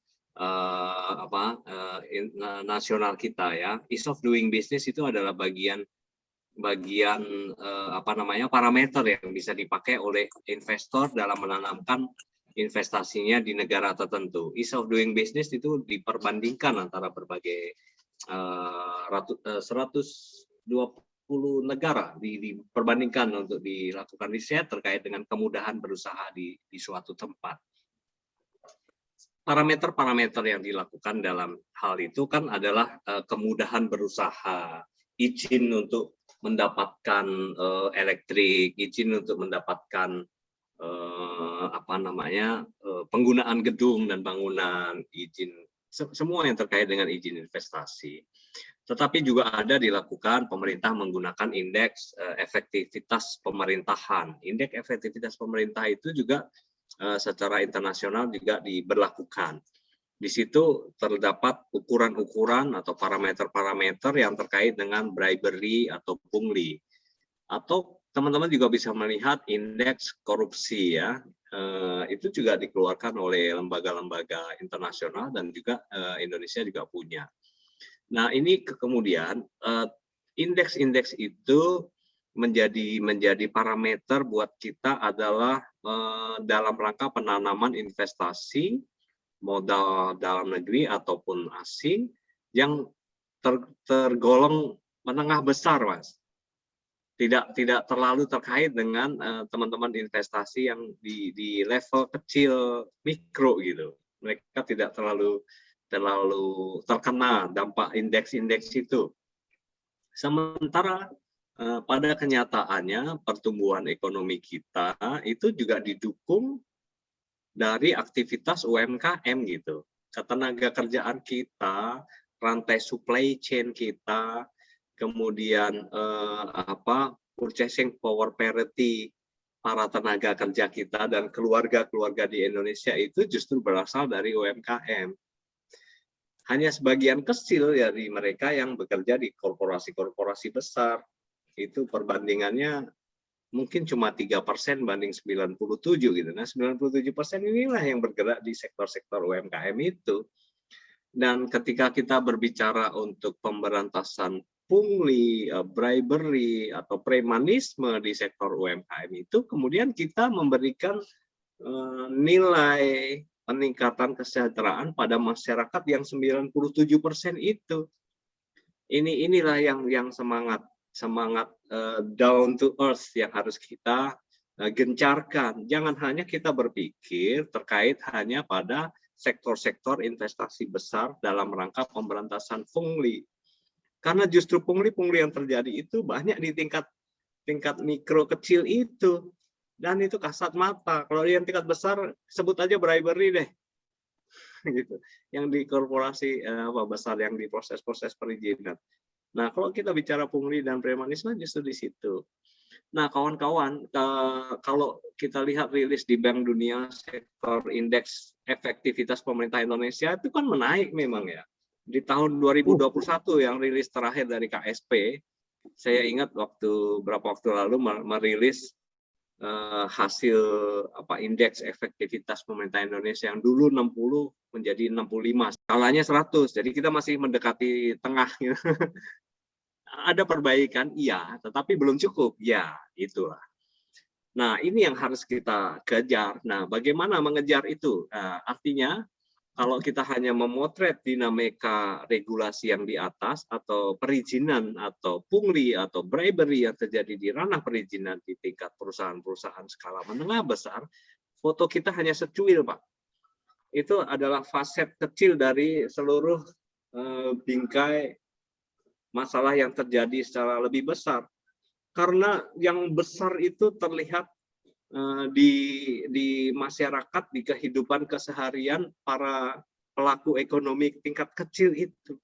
D: nasional kita ya, ease of doing business itu adalah bagian parameter yang bisa dipakai oleh investor dalam menanamkan investasinya di negara tertentu. Ease of doing business itu diperbandingkan antara berbagai 120 negara, diperbandingkan untuk dilakukan riset terkait dengan kemudahan berusaha di suatu tempat. Parameter-parameter yang dilakukan dalam hal itu kan adalah kemudahan berusaha, izin untuk mendapatkan elektrik, izin untuk mendapatkan penggunaan gedung dan bangunan, izin semua yang terkait dengan izin investasi. Tetapi juga ada dilakukan pemerintah menggunakan indeks efektivitas pemerintahan. Indeks efektivitas pemerintah itu juga secara internasional juga diberlakukan. Di situ terdapat ukuran-ukuran atau parameter-parameter yang terkait dengan bribery atau pungli. Atau teman-teman juga bisa melihat indeks korupsi ya. Itu juga dikeluarkan oleh lembaga-lembaga internasional dan juga Indonesia juga punya. Nah, ini kemudian indeks-indeks itu menjadi parameter buat kita adalah dalam rangka penanaman investasi modal dalam negeri ataupun asing yang tergolong menengah besar, Mas. Tidak terlalu terkait dengan teman-teman investasi yang di level kecil mikro gitu. Mereka tidak terlalu terkena dampak indeks-indeks itu. Sementara pada kenyataannya pertumbuhan ekonomi kita itu juga didukung dari aktivitas UMKM gitu. Ketenaga kerjaan kita, rantai supply chain kita, kemudian purchasing power parity para tenaga kerja kita dan keluarga-keluarga di Indonesia itu justru berasal dari UMKM. Hanya sebagian kecil dari mereka yang bekerja di korporasi-korporasi besar. Itu perbandingannya mungkin cuma 3% banding 97 gitu. Nah, 97% inilah yang bergerak di sektor-sektor UMKM itu. Dan ketika kita berbicara untuk pemberantasan pungli, bribery atau premanisme di sektor UMKM itu, kemudian kita memberikan nilai peningkatan kesejahteraan pada masyarakat yang 97% itu. Inilah yang semangat down to earth yang harus kita gencarkan. Jangan hanya kita berpikir terkait hanya pada sektor-sektor investasi besar dalam rangka pemberantasan pungli. Karena justru pungli-pungli yang terjadi itu banyak di tingkat mikro kecil itu. Dan itu kasat mata. Kalau yang tingkat besar, sebut aja bribery deh. gitu, yang di korporasi besar yang di proses-proses perizinan. Nah, kalau kita bicara pungli dan premanisme justru di situ. Nah, kawan-kawan, kalau kita lihat rilis di Bank Dunia sektor indeks efektivitas pemerintah Indonesia itu kan menaik memang ya. Di tahun 2021 yang rilis terakhir dari KSP, saya ingat beberapa waktu lalu merilis hasil indeks efektivitas pemerintah Indonesia yang dulu 60 menjadi 65, skalanya 100. Jadi kita masih mendekati tengah. Ada perbaikan, iya, tetapi belum cukup, ya, itulah. Nah, ini yang harus kita kejar. Nah, bagaimana mengejar itu? Artinya, kalau kita hanya memotret dinamika regulasi yang di atas, atau perizinan, atau pungli, atau bribery yang terjadi di ranah perizinan di tingkat perusahaan-perusahaan skala menengah besar, foto kita hanya secuil, Pak. Itu adalah faset kecil dari seluruh bingkai masalah yang terjadi secara lebih besar. Karena yang besar itu terlihat di masyarakat, di kehidupan keseharian para pelaku ekonomi tingkat kecil itu.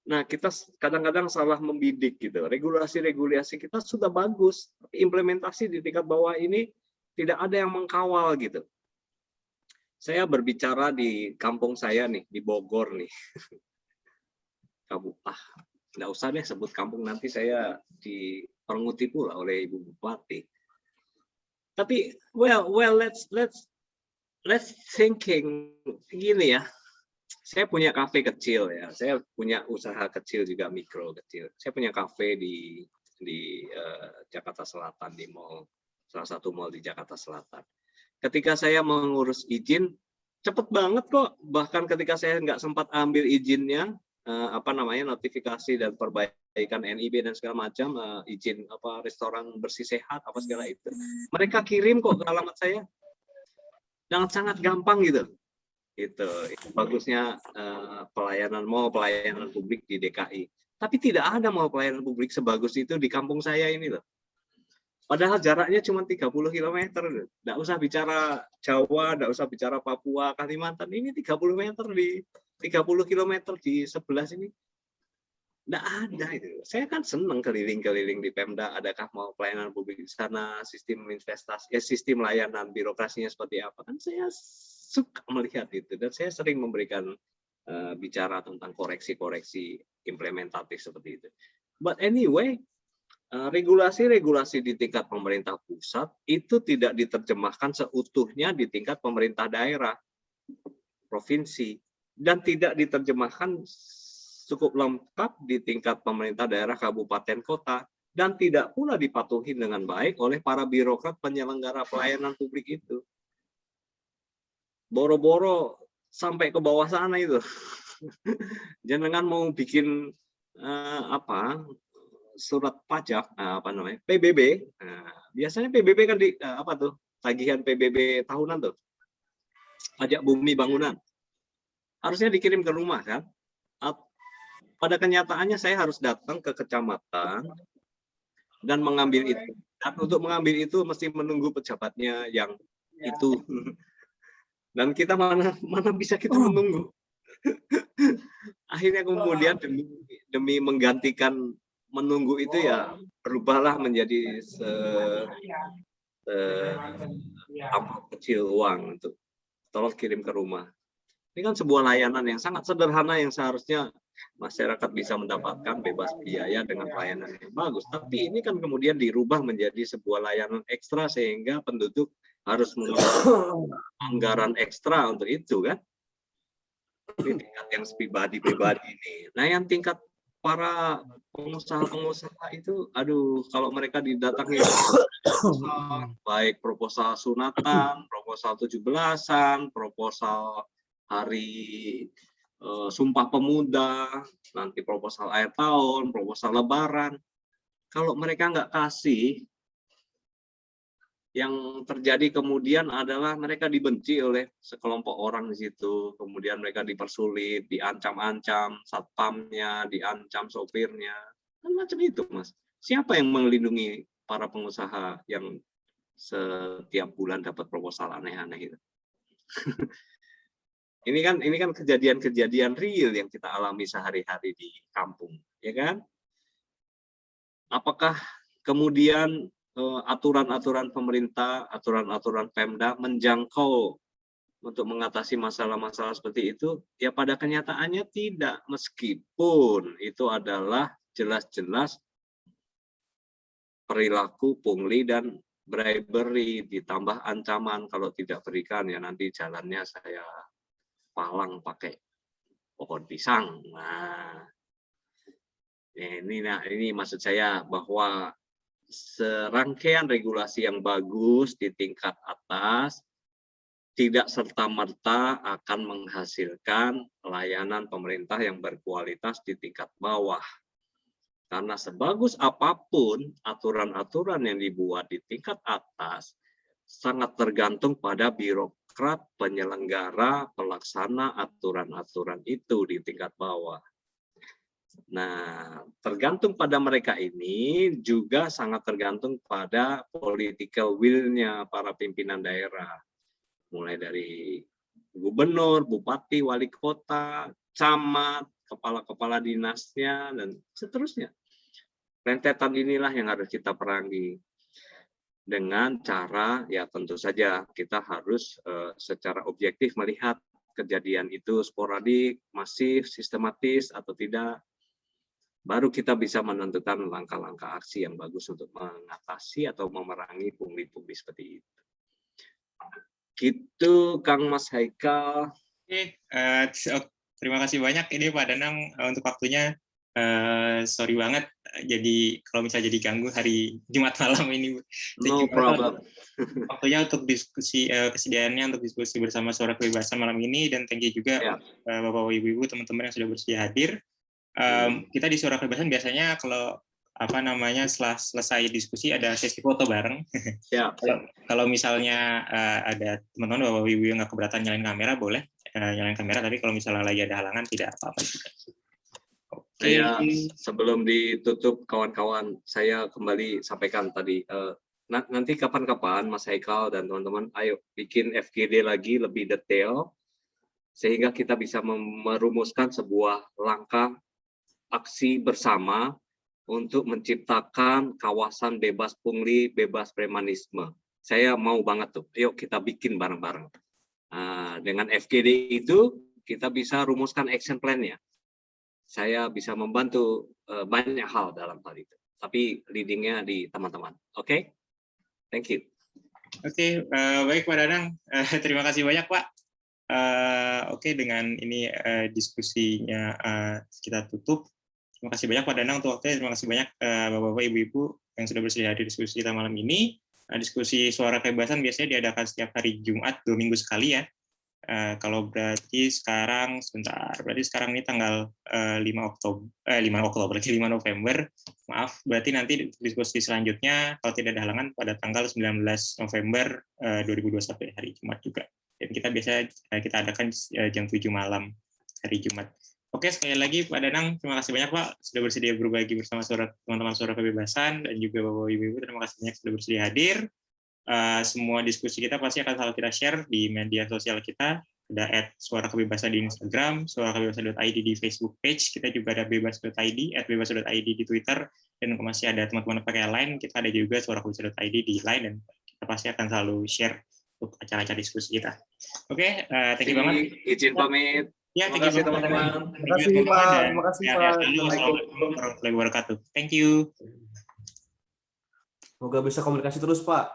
D: Nah, kita kadang-kadang salah membidik gitu. Regulasi-regulasi kita sudah bagus, tapi implementasi di tingkat bawah ini tidak ada yang mengkawal gitu. Saya berbicara di kampung saya nih, di Bogor nih. Nggak usah deh sebut kampung, nanti saya dipermuti pula oleh Ibu Bupati. Tapi let's thinking gini ya. Saya punya kafe kecil ya. Saya punya usaha kecil juga, mikro kecil. Saya punya kafe di Jakarta Selatan, di mall, salah satu mall di Jakarta Selatan. Ketika saya mengurus izin, cepet banget kok. Bahkan ketika saya nggak sempat ambil izinnya, notifikasi dan perbaikan NIB dan segala macam, izin restoran bersih sehat segala itu, mereka kirim kok ke alamat saya, dan sangat gampang gitu. Itu bagusnya pelayanan publik di DKI. Tapi tidak ada mall pelayanan publik sebagus itu di kampung saya ini loh. Padahal jaraknya cuma 30 km. Nggak usah bicara Jawa, nggak usah bicara Papua, Kalimantan. Ini 30 meter di 30 km di sebelah sini. Nggak ada itu. Saya kan senang keliling-keliling di Pemda, adakah mau pelayanan publik di sana, sistem investasi, sistem layanan birokrasinya seperti apa. Kan saya suka melihat itu, dan saya sering memberikan bicara tentang koreksi-koreksi implementatif seperti itu. But anyway, regulasi-regulasi di tingkat pemerintah pusat itu tidak diterjemahkan seutuhnya di tingkat pemerintah daerah, provinsi, dan tidak diterjemahkan cukup lengkap di tingkat pemerintah daerah, kabupaten, kota, dan tidak pula dipatuhi dengan baik oleh para birokrat penyelenggara pelayanan publik itu. Boro-boro sampai ke bawah sana itu. Jangan mau bikin surat pajak, PBB. Biasanya PBB kan tagihan PBB tahunan tuh, pajak bumi bangunan, harusnya dikirim ke rumah kan. Pada kenyataannya saya harus datang ke kecamatan dan mengambil itu. Dan untuk mengambil itu mesti menunggu pejabatnya yang itu. Dan kita mana bisa kita menunggu. Akhirnya kemudian demi menggantikan menunggu itu ya berubahlah menjadi amplop kecil uang untuk tolong kirim ke rumah. Ini kan sebuah layanan yang sangat sederhana yang seharusnya masyarakat bisa mendapatkan bebas biaya dengan pelayanan yang bagus. Tapi ini kan kemudian dirubah menjadi sebuah layanan ekstra sehingga penduduk harus mengeluarkan anggaran ekstra untuk itu kan. Ini tingkat yang pribadi ini. Nah, yang tingkat para pengusaha-pengusaha itu, aduh, kalau mereka didatangi baik proposal sunatan, proposal 17-an, proposal hari Sumpah Pemuda, nanti proposal akhir tahun, proposal Lebaran. Kalau mereka nggak kasih, yang terjadi kemudian adalah mereka dibenci oleh sekelompok orang di situ. Kemudian mereka dipersulit, diancam-ancam satpamnya, diancam sopirnya, kan macam itu, Mas. Siapa yang melindungi para pengusaha yang setiap bulan dapat proposal aneh-aneh itu? Ini kan kejadian-kejadian real yang kita alami sehari-hari di kampung, ya kan? Apakah kemudian aturan-aturan pemerintah, aturan-aturan Pemda menjangkau untuk mengatasi masalah-masalah seperti itu? Ya pada kenyataannya tidak, meskipun itu adalah jelas-jelas perilaku pungli dan bribery, ditambah ancaman kalau tidak berikan ya nanti jalannya saya palang pakai pohon pisang. Nah, ini maksud saya bahwa serangkaian regulasi yang bagus di tingkat atas tidak serta-merta akan menghasilkan layanan pemerintah yang berkualitas di tingkat bawah. Karena sebagus apapun aturan-aturan yang dibuat di tingkat atas, sangat tergantung pada birokrat, penyelenggara, pelaksana aturan-aturan itu di tingkat bawah. Nah, tergantung pada mereka ini juga sangat tergantung pada political will-nya para pimpinan daerah. Mulai dari gubernur, bupati, wali kota, camat, kepala-kepala dinasnya, dan seterusnya. Rentetan inilah yang harus kita perangi. Dengan cara, ya tentu saja kita harus secara objektif melihat kejadian itu sporadik, masif, sistematis, atau tidak. Baru kita bisa menentukan langkah-langkah aksi yang bagus untuk mengatasi atau memerangi pungli-pungli seperti itu. Gitu, Kang Mas Haikal.
B: Oke, terima kasih banyak ini Pak Danang untuk waktunya. Sorry banget, jadi kalau misalnya jadi ganggu hari Jumat malam ini.
D: No problem.
B: Waktunya untuk diskusi, kesediaannya untuk diskusi bersama Suara Kebebasan malam ini, dan thank you juga Bapak, Ibu, teman-teman yang sudah bersedia hadir. Kita di Suara Kebebasan biasanya kalau setelah selesai diskusi ada sesi foto bareng. Kalau misalnya ada teman-teman Bapak Ibu yang nggak keberatan nyalain kamera, boleh nyalain kamera, tapi kalau misalnya lagi ada halangan tidak apa-apa juga.
D: Saya sebelum ditutup kawan-kawan, saya kembali sampaikan tadi, nanti kapan-kapan Mas Haikal dan teman-teman ayo bikin FGD lagi lebih detail sehingga kita bisa merumuskan sebuah langkah aksi bersama untuk menciptakan kawasan bebas pungli, bebas premanisme. Saya mau banget tuh, yuk kita bikin bareng-bareng. Dengan FGD itu kita bisa rumuskan action plan-nya. Saya bisa membantu banyak hal dalam hal itu. Tapi leading-nya di teman-teman. Oke? Thank you.
B: Oke, baik Pak Danang. Terima kasih banyak Pak. Oke, dengan ini diskusinya kita tutup. Terima kasih banyak Pak Danang untuk waktunya. Terima kasih banyak Bapak-Bapak, Ibu-Ibu yang sudah bersedia hadir di diskusi kita malam ini. Diskusi Suara Kebebasan biasanya diadakan setiap hari Jumat 2 minggu sekali ya. Kalau berarti sekarang ini tanggal 5 November. Maaf, berarti nanti diskusi selanjutnya kalau tidak ada halangan pada tanggal 19 November 2021 hari Jumat juga. Dan kita kita adakan jam 7 malam hari Jumat. Oke, sekali lagi Pak Danang, terima kasih banyak Pak sudah bersedia berbagi bersama teman-teman Suara Kebebasan, dan juga Bapak Ibu, terima kasih banyak sudah bersedia hadir. Semua diskusi kita pasti akan selalu kita share di media sosial kita. Ada @suarakebebasan di Instagram, suarakebebasan.id di Facebook page, kita juga ada bebas.id, @bebas.id di Twitter, dan masih ada teman-teman pakai Line, kita ada juga suarakebebasan.id di Line, dan kita pasti akan selalu share untuk acara-acara diskusi kita. Oke, thank you banget.
D: Izin pamit.
B: Ya,
D: terima kasih teman-teman.
C: Terima kasih Pak. Terima kasih Pak.
B: Assalamualaikum warahmatullahi wabarakatuh. Thank you.
C: Semoga bisa komunikasi terus Pak.